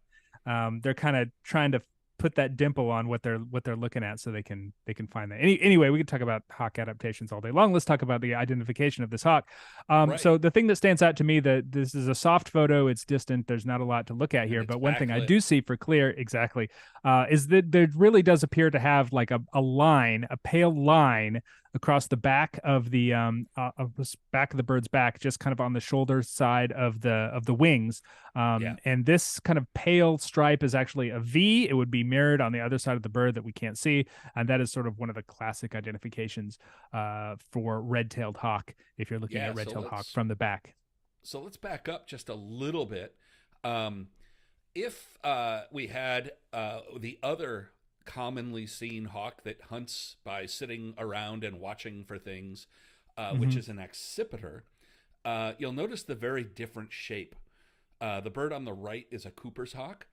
that. They're kind of trying to put that dimple on what they're looking at, so they can find that. Anyway, we could talk about hawk adaptations all day long. Let's talk about the identification of this hawk.
right.
So the thing that stands out to me, that this is a soft photo, it's distant, there's not a lot to look at
And
here,
it's
but one thing I
backlit.
do see for clear, exactly, is that there really does appear to have like a line, a pale line across the back of the back of the bird's back, just kind of on the shoulder side of the wings.
Yeah.
And this kind of pale stripe is actually a V. It would be mirrored on the other side of the bird that we can't see, and that is sort of one of the classic identifications for red-tailed hawk. If you're looking
Yeah.
at red-tailed hawk from the back.
So let's back up just a little bit. Um, if we had the other commonly seen hawk that hunts by sitting around and watching for things, which
Mm-hmm.
is an accipiter, you'll notice the very different shape. The bird on the right is a Cooper's hawk,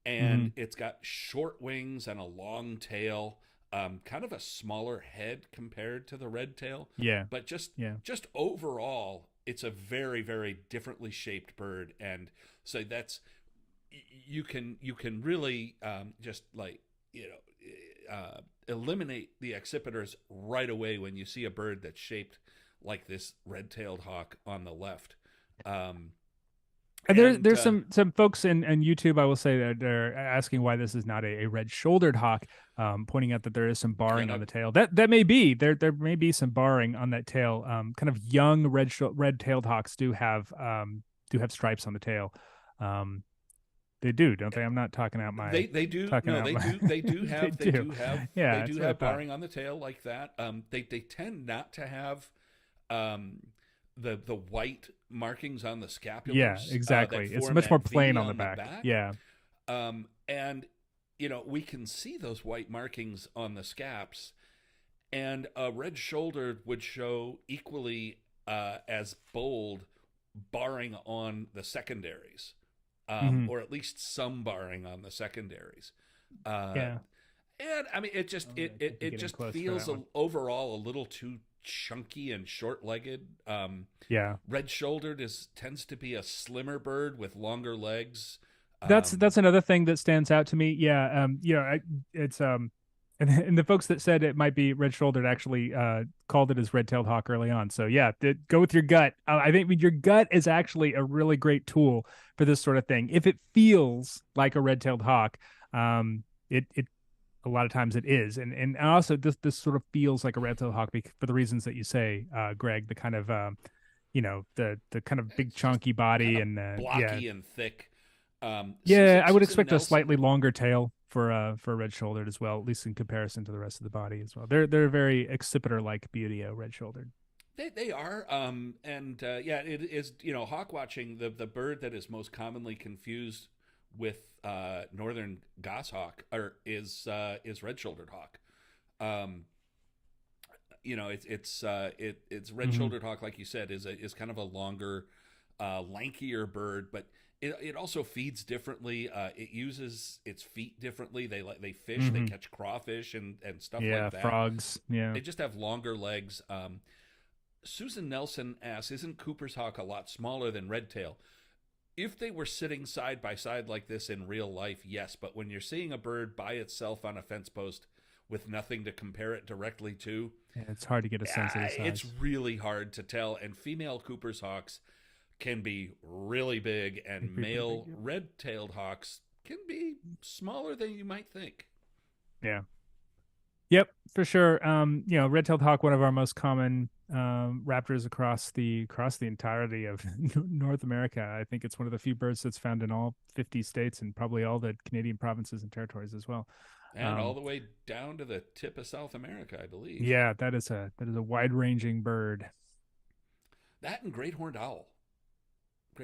Mm-hmm.
and it's got short wings and a long tail, kind of a smaller head compared to the red tail,
Yeah,
but just
yeah.
just overall, it's a very very differently shaped bird, and so that's you can really just like eliminate the accipiters right away when you see a bird that's shaped like this red-tailed hawk on the left. Um,
And
and
there's some folks in YouTube, I will say, that they're asking why this is not a red-shouldered hawk, pointing out that there is some barring on
gonna
the tail. That may be there may be some barring on that tail. Kind of young red-tailed hawks do have stripes on the tail. Um, they do, don't they? I'm not talking out my
they do
talking
no
out
they
my.
do they do
They
have
do. Yeah,
they do
that's what I
have
thought.
barring on the tail like that. They tend not to have um, the white markings on the
Yeah,
scapulars that
exactly. It's
form
much more
that
plain
V
on the
on the
back.
back.
Yeah.
And we can see those white markings on the scaps, and a red shouldered would show equally as bold barring on the secondaries,
Hmm.
or at least some barring on the secondaries. Uh,
Yeah.
and I mean, it just
Oh,
it
I
it,
could be
it
getting
just
close for
feels
that one.
overall a little too chunky and short legged.
Yeah.
Red shouldered tends to be a slimmer bird with longer legs.
That's
Um,
that's another thing that stands out to me. Yeah, it's and the folks that said it might be red-shouldered actually called it as red-tailed hawk early on. So yeah, go with your gut. I think your gut is actually a really great tool for this sort of thing. If it feels like a red-tailed hawk, it a lot of times it is, and also this sort of feels like a red-tailed hawk for the reasons that you say, Greg. The kind of the kind of big
it's just
chunky
kind
body,
of
and yeah.
blocky and thick.
Yeah, I would
Susan
expect a
Nelson,
slightly longer tail for red shouldered as well, at least in comparison to the rest of the body as well. They're very accipiter like beauty, red shouldered.
they are, and yeah, it is. Hawk watching, the bird that is most commonly confused with northern goshawk is red shouldered hawk. Um, it's red
Hmm.
shouldered hawk, like you said, is kind of a longer, lankier bird, but it also feeds differently. It uses its feet differently. They fish, they
Hmm.
catch crawfish and stuff
Yeah,
like that.
frogs. Yeah.
They just have longer legs. Susan Nelson asks, isn't Cooper's hawk a lot smaller than redtail? If they were sitting side by side like this in real life, yes. But when you're seeing a bird by itself on a fence post with nothing to compare it directly to,
Yeah, it's hard to get a sense of the size.
it's really hard to tell. And female Cooper's hawks can be really big, and male red-tailed hawks can be smaller than you might think.
Yeah. Yep, for sure. Red-tailed hawk, one of our most common raptors across the entirety of North America. I think it's one of the few birds that's found in all 50 states and probably all the Canadian provinces and territories as well.
And all the way down to the tip of South America, I believe.
Yeah, that is a wide-ranging bird.
That and great horned owl.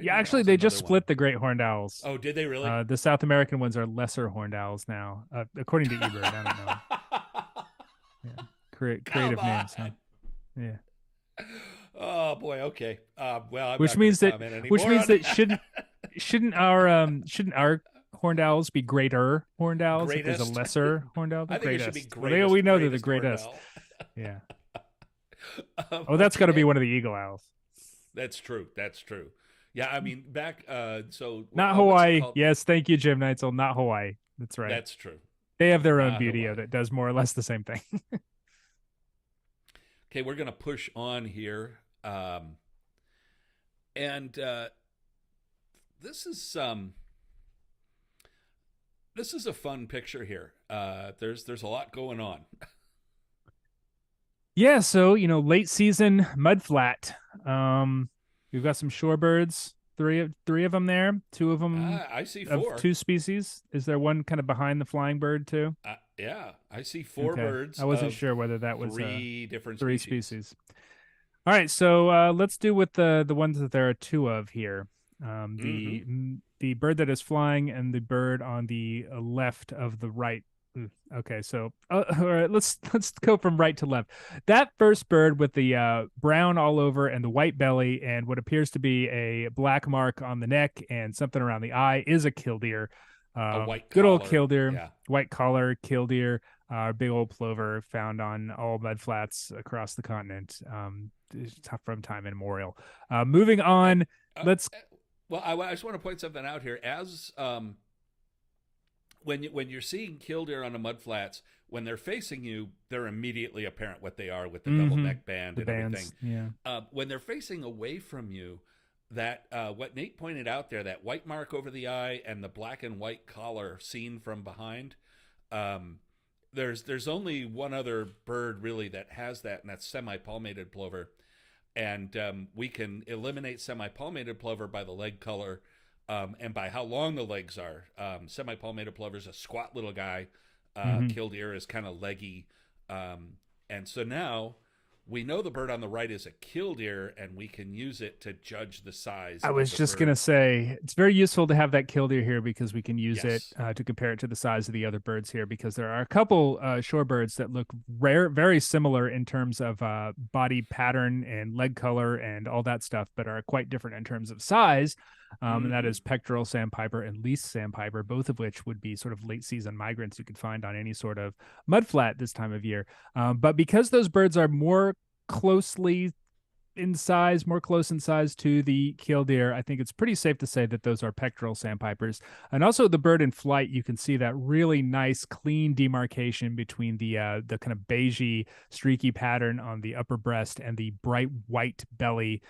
Yeah, actually, they just split the great horned owls.
Oh, did they really?
The South American ones are lesser horned owls now, according to eBird. I don't know. Yeah. Creative names, huh? Yeah.
Oh boy. Okay. Well,
which means that shouldn't our horned owls be greater horned owls?
Greatest.
If there's a lesser horned owl,
I think
greatest.
It should be greatest.
We know they're the greatest. Yeah. That's got to be one of the eagle owls.
That's true. Yeah, I mean, back, so...
Not Hawaii. Yes, thank you, Jim Neitzel. Not Hawaii. That's right.
That's true.
They have their own beauty that does more or less the same thing.
Okay, we're going to push on here. And this is a fun picture here. There's a lot going on.
Yeah, so, late season mudflat. We've got some shorebirds, three of them there. Two of them.
I see four.
Of two species. Is there one kind of behind the flying bird too?
Yeah, I see four birds.
I wasn't sure whether that was
three
species. All right, so let's do with the ones that there are two of here. The bird that is flying and the bird on the left of the right. Okay, so all right, let's go from right to left. That first bird with the brown all over and the white belly and what appears to be a black mark on the neck and something around the eye is a killdeer.
A white
good
collar.
Old killdeer,
yeah.
White collar killdeer, big old plover found on all mudflats across the continent from time immemorial. Moving on, let's.
Well, I just want to point something out here. As when you're seeing killdeer on the mudflats, when they're facing you, they're immediately apparent what they are with the double neck band and everything.
Yeah.
When they're facing away from you, that what Nate pointed out there, that white mark over the eye and the black and white collar seen from behind, there's only one other bird really that has that, and that's semi-palmated plover. And we can eliminate semi-palmated plover by the leg color. And by how long the legs are. Semi-palmated plover is a squat little guy. Killdeer is kind of leggy. And so now we know the bird on the right is a killdeer, and we can use it to judge the size.
I was just going to say, it's very useful to have that killdeer here because we can use it to compare it to the size of the other birds here, because there are a couple shorebirds that look very similar in terms of body pattern and leg color and all that stuff, but are quite different in terms of size. And that is pectoral sandpiper and least sandpiper, both of which would be sort of late season migrants you could find on any sort of mudflat this time of year. But because those birds are more closely in size, more close in size to the killdeer, I think it's pretty safe to say that those are pectoral sandpipers. And also the bird in flight, you can see that really nice, clean demarcation between the kind of beigey, streaky pattern on the upper breast and the bright white belly.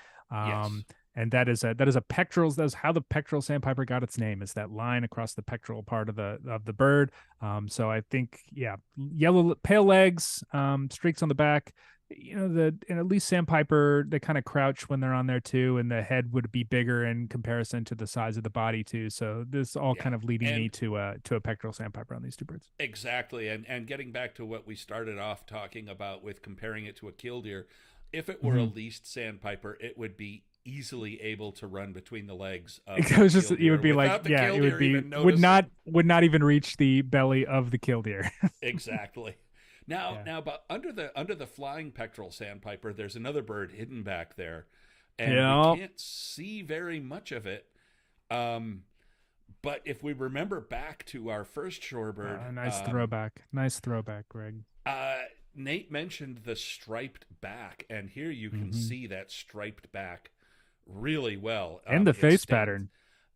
And that is a pectoral. That's how the pectoral sandpiper got its name. Is that line across the pectoral part of the bird. So I think, yellow pale legs, streaks on the back. And at least sandpiper, they kind of crouch when they're on there too, and the head would be bigger in comparison to the size of the body too. So this all kind of leading me to a pectoral sandpiper on these two birds.
Exactly, and getting back to what we started off talking about with comparing it to a killdeer, if it were a least sandpiper, it would be easily able to run between the legs of
it was just you would be like it would be would not even reach the belly of the killdeer.
Exactly. Now but under the flying pectoral sandpiper, there's another bird hidden back there, and we can't see very much of it. But if we remember back to our first shorebird,
nice throwback, Greg.
Nate mentioned the striped back, and here you can
Hmm.
see that striped back really well.
And the
It
face
stands,
pattern,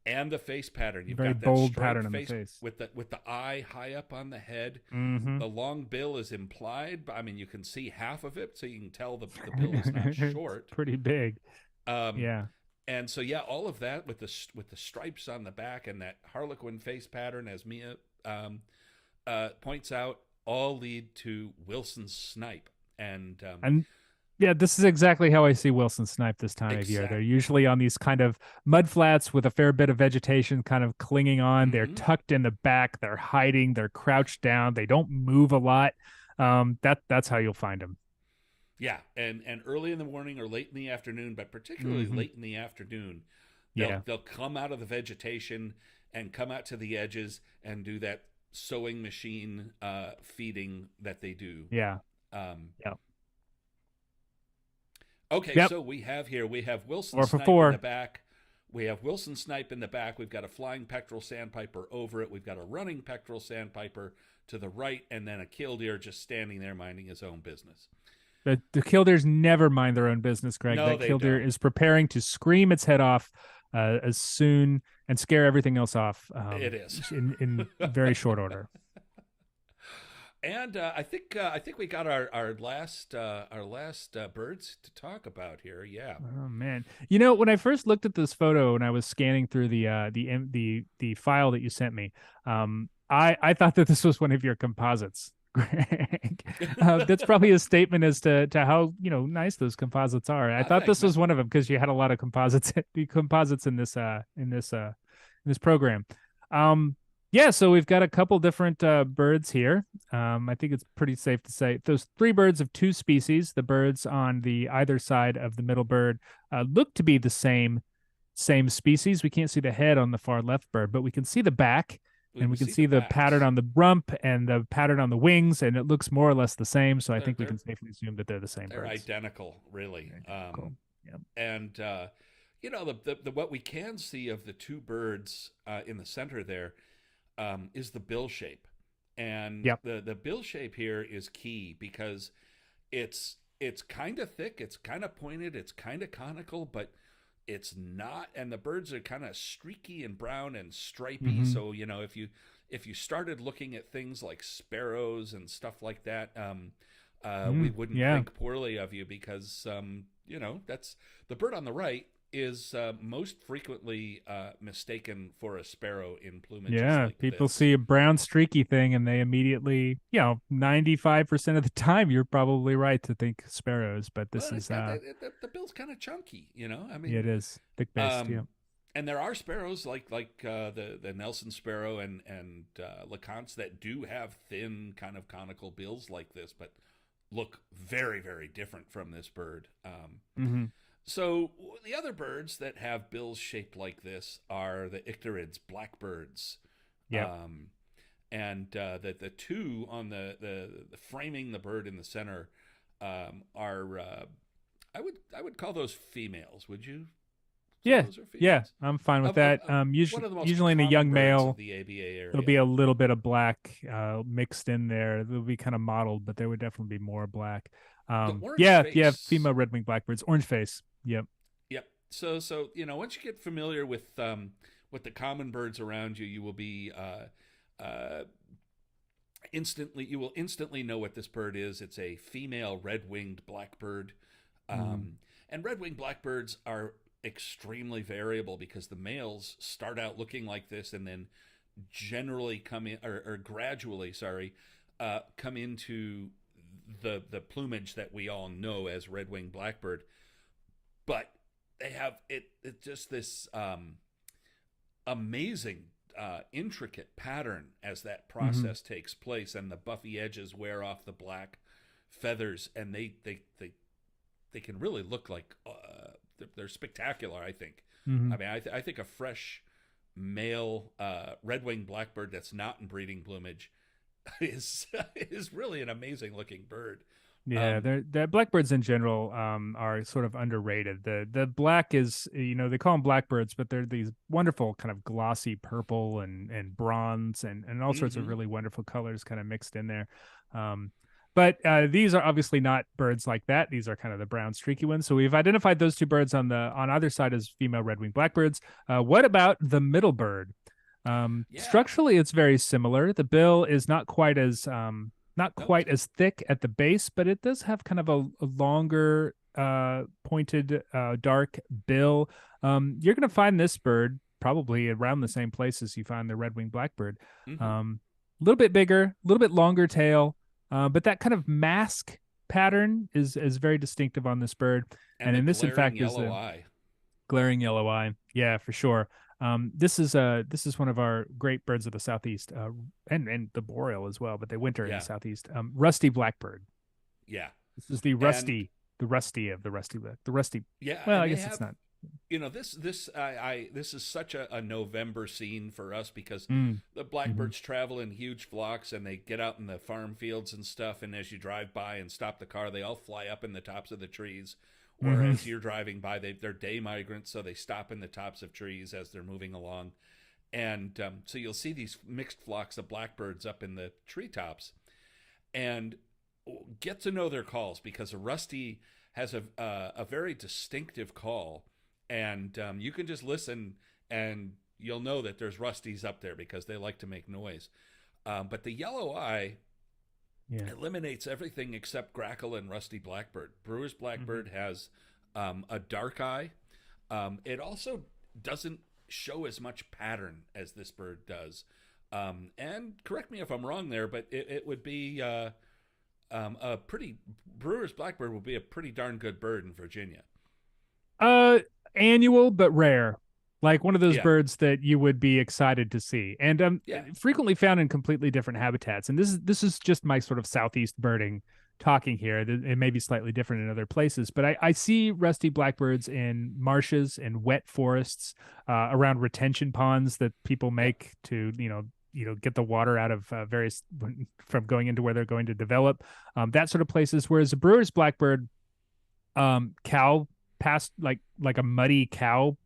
and the face pattern. You've
very
got that
bold
striped
pattern on the
face
face.
with the eye high up on the head.
Hmm.
The long bill is implied, but I mean you can see half of it, so you can tell the bill is not
It's
short.
pretty big.
Um,
Yeah.
and so yeah, all of that with the stripes on the back and that Harlequin face pattern, as Mia points out, all lead to Wilson's snipe. And
And yeah, this is exactly how I see Wilson snipe this time of year. They're
exact.
usually on these kind of mud flats with a fair bit of vegetation kind of clinging on. They're
Mm-hmm.
tucked in the back, they're hiding, they're crouched down, they don't move a lot. That's how you'll find them.
Yeah, and early in the morning or late in the afternoon, but particularly
Hmm.
late in the afternoon,
Yeah.
they'll come out of the vegetation and come out to the edges and do that sewing machine feeding that they do.
Yeah.
Um,
Yep.
okay,
Yep.
so we have Wilson
4 for
Snipe in the
4.
back. We have Wilson Snipe in the back. We've got a flying pectoral sandpiper over it. We've got a running pectoral sandpiper to the right, and then a killdeer just standing there minding his own business.
The killdeers never mind their own business, Greg.
No,
That
they
killdeer
don't.
is preparing to scream its head off as soon and scare everything else off
It is.
in very short order.
And I think we got our last birds to talk about here. Yeah,
Oh man. You know, when I first looked at this photo and I was scanning through the file that you sent me, I thought that this was one of your composites. Greg. That's probably a statement as to how, nice those composites are. I thought
thanks,
this
man.
was one of them because you had a lot of composites in this program. Um yeah, so we've got a couple different birds here. I think it's pretty safe to say those three birds of two species. The birds on the either side of the middle bird look to be the same species. We can't see the head on the far left bird, but we can see the back, and
We
we can
see the
see the pattern
backs.
on the rump and the pattern on the wings, and it looks more or less the same. So I
They're
think we
they're
can safely assume that they're the same
they're
birds.
identical, really.
Identical. Yep.
And you know the what we can see of the two birds in the center there is the bill shape, and
Yep.
the bill shape here is key because it's kind of thick, it's kind of pointed, it's kind of conical, but it's not. And the birds are kind of streaky and brown and stripy.
Hmm.
So you know if you started looking at things like sparrows and stuff like that, we wouldn't
Yeah.
think poorly of you because you know that's the bird on the right is most frequently mistaken for a sparrow in plumages
Yeah,
like
people
this.
see a brown streaky thing and they immediately, 95% of the time you're probably right to think sparrows, but this
Well, it's
is
got the bill's kind of chunky, you know. I
yeah,
mean,
it is thick-based, yeah.
um, and there are sparrows like the Nelson sparrow and Lecontes that do have thin kind of conical bills like this, but look very different from this bird.
Hmm.
So the other birds that have bills shaped like this are the icterids, blackbirds,
Yep.
um, and the two on the framing the bird in the center are I would call those females. Would you say
Yeah.
those are
Yeah,
females?
I'm fine with
Of
that.
one of the most
Usually in a
common
young
birds of
male,
the ABA
there'll be
area.
a little bit of black mixed in there. They'll be kind of mottled, but there would definitely be more black.
The orange
Yeah,
face.
female red-winged blackbirds, orange face. Yep.
Yep. So you know once you get familiar with the common birds around you, you will be instantly you will instantly know what this bird is. It's a female red-winged blackbird,
Mm-hmm.
and red-winged blackbirds are extremely variable because the males start out looking like this and then generally come in or gradually, sorry, come into the plumage that we all know as red-winged blackbird. But they have it's just this amazing intricate pattern as that
Mm-hmm.
process takes place, and the buffy edges wear off the black feathers, and they can really look like they're spectacular. I think.
Mm-hmm.
I mean, I think a fresh male red-winged blackbird that's not in breeding plumage is is really an amazing looking bird.
Yeah,
Um,
the blackbirds in general are sort of underrated. The black is, they call them blackbirds, but they're these wonderful kind of glossy purple and bronze and all sorts of
mhm.
really wonderful colors kind of mixed in there. Um, But these are obviously not birds like that. These are kind of the brown streaky ones. So we've identified those two birds on either side as female red-winged blackbirds. What about the middle bird?
Yeah.
Structurally, it's very similar. The bill is not
Nope.
quite as thick at the base, but it does have kind of a longer, pointed, dark bill. You're going to find this bird probably around the same places you find the red-winged blackbird.
Hmm.
A little bit bigger, a little bit longer tail, but that kind of mask pattern is very distinctive on this bird.
And
And
the
in this, in
glaring
fact, is
yellow
the
eye.
glaring yellow eye. Yeah, for sure. This is one of our great birds of the southeast, and the boreal as well, but they winter in the
Yeah.
southeast. Rusty blackbird.
Yeah.
This is the
And
rusty of the rusty.
yeah,
Well,
and
I
they
guess it's
have,
not.
this is such a November scene for us because
Mm,
the
hmm.
blackbirds travel in huge flocks and they get out in the farm fields and stuff. And as you drive by and stop the car, they all fly up in the tops of the trees. Or
Hmm.
as you're driving by, they're day migrants, so they stop in the tops of trees as they're moving along. And so you'll see these mixed flocks of blackbirds up in the treetops, and get to know their calls because a rusty has a very distinctive call, and you can just listen and you'll know that there's rusties up there because they like to make noise. But the yellow eye
Yeah.
eliminates everything except grackle and rusty blackbird. Brewer's
Hmm.
blackbird has a dark eye. It also doesn't show as much pattern as this bird does. And correct me if I'm wrong there, but it would be a pretty Brewer's blackbird would be a pretty darn good bird in Virginia.
Uh, Annual but rare, like one of those
Yeah,
birds that you would be excited to see, and
yeah,
frequently found in completely different habitats. And this is just my sort of southeast birding talking here. It may be slightly different in other places, but I see rusty blackbirds in marshes and wet forests, around retention ponds that people
yep.
make to get the water out of various from going into where they're going to develop, that sort of places. Whereas a brewer's blackbird, cow past like a muddy cow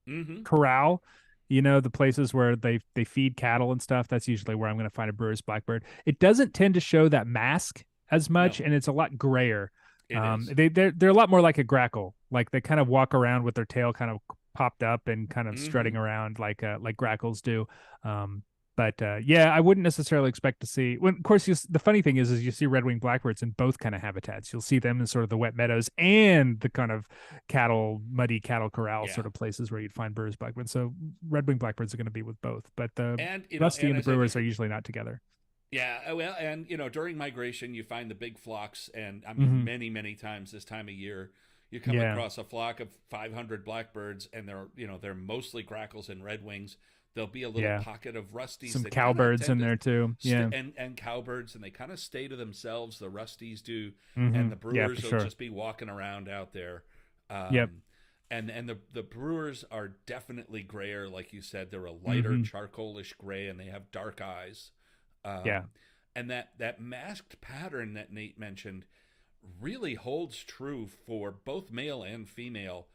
Mm-hmm.
corral, the places where they feed cattle and stuff. That's usually where I'm going to find a brewer's blackbird. It doesn't tend to show that mask as
No,
much, and it's a lot grayer.
it is.
They're a lot more like a grackle. Like they kind of walk around with their tail kind of popped up and kind of
Mm-hmm.
strutting around like grackles do. But yeah, I wouldn't necessarily expect to see. When, of course, the funny thing is you see red-winged blackbirds in both kind of habitats. You'll see them in sort of the wet meadows and the kind of muddy cattle corral
Yeah,
sort of places where you'd find brewer's blackbirds. So red-winged blackbirds are going to be with both, but the
and
rusty
and
and the
as I
brewers are usually not together.
Yeah, well, and during migration, you find the big flocks, and I mean,
Hmm.
many times this time of year, you come
Yeah,
across a flock of 500 blackbirds, and they're mostly grackles and redwings. There'll be a little
yeah.
pocket of rusties
Some
that kind of
cowbirds
tend
in
to
there too. Yeah.
and cowbirds, and they kind of stay to themselves. The rusties do, and the
Yeah, for
brewers will
sure.
just be walking around out there.
Yep.
And the brewers are definitely grayer, like you said. They're a lighter
Hmm.
charcoalish gray, and they have dark eyes.
Yeah.
Um, and that masked pattern that Nate mentioned really holds true for both male and female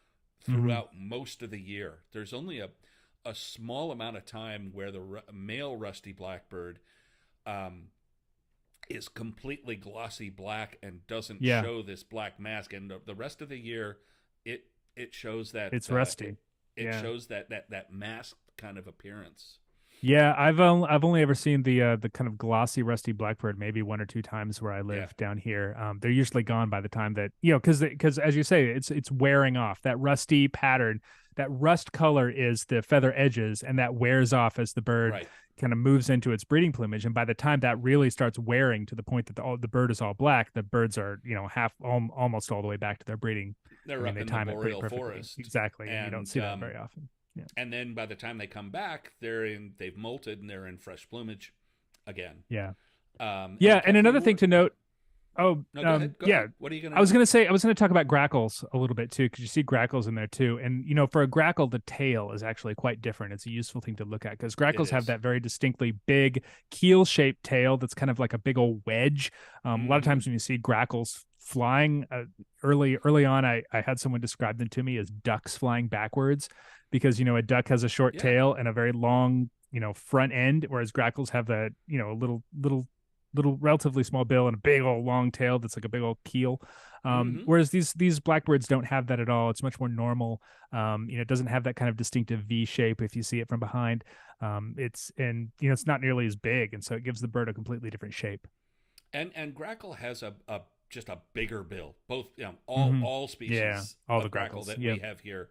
Hmm.
throughout most of the year. There's only a small amount of time where the male rusty blackbird um, is completely glossy black and doesn't
Yeah.
show this black mask, and the rest of the year it it shows that
It's rusty.
it
Yeah.
shows that masked kind of appearance.
Yeah, I've only ever seen the kind of glossy rusty blackbird maybe one or two times where I
Yeah,
live down here. They're usually gone by the time that because as you say, it's wearing off. That rusty pattern, that rust color is the feather edges, and that wears off as the bird
right.
kind of moves into its breeding plumage. And by the time that really starts wearing to the point that the bird is all black, the birds are half almost all the way back to their breeding. I
They're
mean,
up
they
in the
time it pretty
boreal
perfectly.
forest,
Exactly, and you don't
and
see that very often. Yeah.
and then by the time they come back, they've molted and they're in fresh plumage again.
Yeah.
And
Yeah, and
Kathleen
another thing
Moore.
to note. Oh,
No, go ahead. Go
yeah.
ahead. What are you gonna
I was
note?
gonna say I was gonna talk about grackles a little bit too, because you see grackles in there too. And for a grackle, the tail is actually quite different. It's a useful thing to look at because
It
grackles have
is.
that very distinctly big keel-shaped tail that's kind of like a big old wedge. A lot of
Mm-hmm.
times when you see grackles flying, early on, I had someone describe them to me as ducks flying backwards, because a duck has a short
Yeah.
tail and a very long front end, whereas grackles have that a little little, relatively small bill and a big old long tail that's like a big old keel.
Hmm.
Whereas these blackbirds don't have that at all. It's much more normal. It doesn't have that kind of distinctive V shape if you see it from behind. It's not nearly as big, and so it gives the bird a completely different shape.
And grackle has a just a bigger bill. Both,
Hmm.
all
Yeah,
species
all the
of grackle
grackles.
that we
Yep.
have here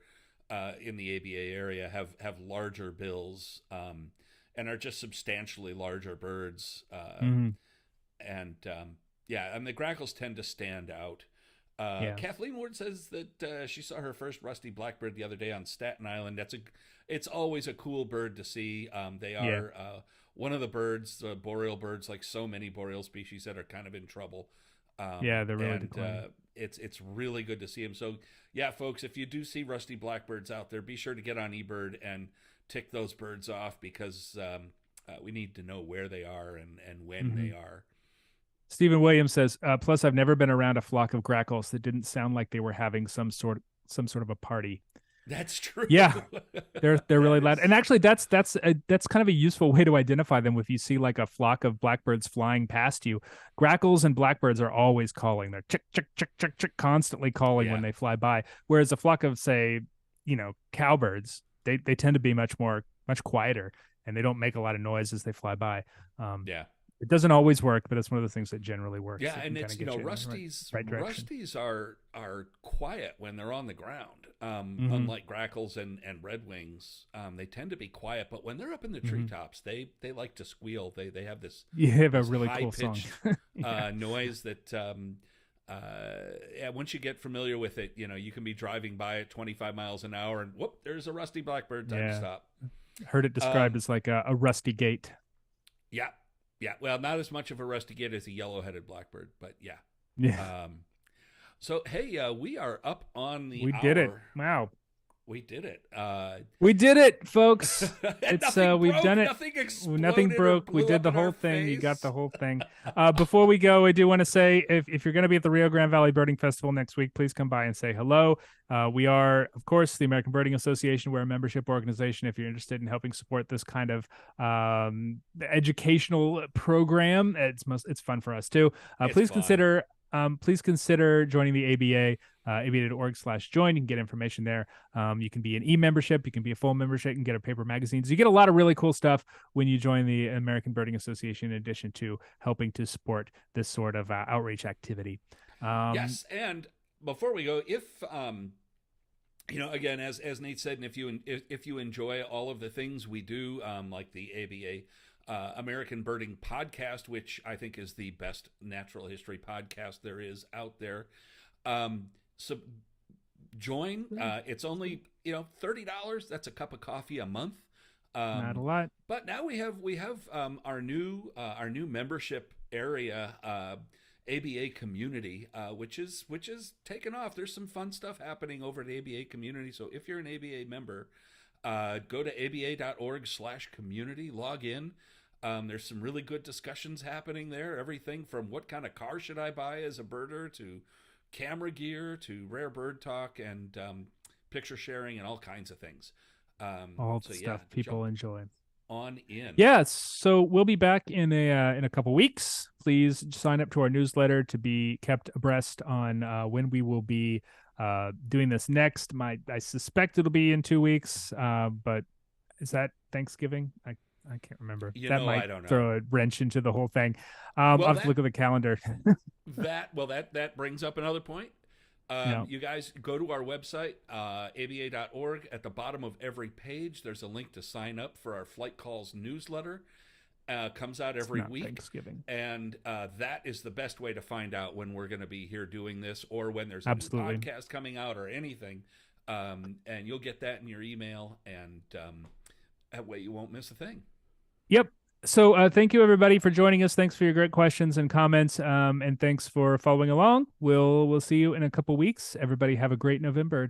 in the ABA area have larger bills, and are just substantially larger birds.
Hmm.
And Yeah, and the grackles tend to stand out.
Yeah.
Kathleen Ward says that she saw her first rusty blackbird the other day on Staten Island. It's always a cool bird to see. They
Yeah.
are one of the birds, the boreal birds, like so many boreal species that are kind of in trouble.
Yeah, they're really
And
declining.
it's really good to see them. So yeah, folks, if you do see rusty blackbirds out there, be sure to get on eBird and tick those birds off, because we need to know where they are and when
Hmm.
they are.
Stephen Williams says, plus I've never been around a flock of grackles that didn't sound like they were having some sort of a party.
That's true.
Yeah, they're
That
really loud. And
is,
actually that's kind of a useful way to identify them. If you see like a flock of blackbirds flying past you, grackles and blackbirds are always calling. They're chick chick chick chick chick constantly calling when
yeah.
they fly by. Whereas a flock of, say, cowbirds, they tend to be much quieter, and they don't make a lot of noise as they fly by. Um,
Yeah.
it doesn't always work, but it's one of the things that generally works.
Yeah,
That can
and
kind
it's
of get you in the right direction.
Rusties are quiet when they're on the ground.
Hmm.
Unlike grackles and redwings, they tend to be quiet, but when they're up in the
Hmm.
treetops, they like to squeal. They have
You have a
this
really
high
cool song.
pitched
Yeah.
noise that yeah, once you get familiar with it, you can be driving by at 25 miles an hour, and whoop, there's a rusty blackbird. Time to
Yeah.
stop.
Heard it described
Um,
as like a rusty gate.
yeah, yeah. Well, not as much of a rusty gate as a yellow-headed blackbird, but yeah.
Yeah.
So hey, we are up on the
We did it.
hour.
Wow.
We did it.
We did it, folks.
And
It's
nothing
we've
broke,
done it.
nothing
Nothing
exploded or
broke. We
blew
did
up
the
in our
whole thing. You got the
face.
whole thing. Before we go, I do want to say, if you're going to be at the Rio Grande Valley Birding Festival next week, please come by and say hello. We are, of course, the American Birding Association. We're a membership organization. If you're interested in helping support this kind of educational program, it's fun for us too.
It's fun.
Please consider joining the ABA. aba.org/join. You can get information there. You can be an e-membership. You can be a full membership. You can get our paper magazines. You get a lot of really cool stuff when you join the American Birding Association, in addition to helping to support this sort of outreach activity.
Yes, and before we go, if again, as Nate said, and if you enjoy all of the things we do, like the ABA American Birding Podcast, which I think is the best natural history podcast there is out there, so join. It's only $30. That's a cup of coffee a month.
Not a
Um,
lot.
but now we have our new membership area, ABA community, which is taken off. There's some fun stuff happening over at ABA community. So if you're an ABA member, go to aba.org/community, log in. There's some really good discussions happening there. Everything from what kind of car should I buy as a birder, to camera gear, to rare bird talk, and picture sharing, and all kinds of things.
All the
So yeah,
stuff people
jump
enjoy.
on in.
Yeah, so we'll be back in a couple weeks. Please sign up to our newsletter to be kept abreast on when we will be doing this next. I suspect it'll be in 2 weeks, but is that Thanksgiving? I can't remember. That might
I don't know.
throw a wrench into the whole thing. I'll
Well,
have to look at the calendar.
that brings up another point.
Yeah,
You guys go to our website, aba.org. At the bottom of every page, there's a link to sign up for our Flight Calls newsletter. Comes out
it's
every
not
week,
Thanksgiving.
and that is the best way to find out when we're going to be here doing this, or when there's a
Absolutely.
new podcast coming out, or anything. And you'll get that in your email, and that way you won't miss a thing.
Yep. So thank you everybody for joining us. Thanks for your great questions and comments. And thanks for following along. We'll see you in a couple weeks. Everybody have a great November.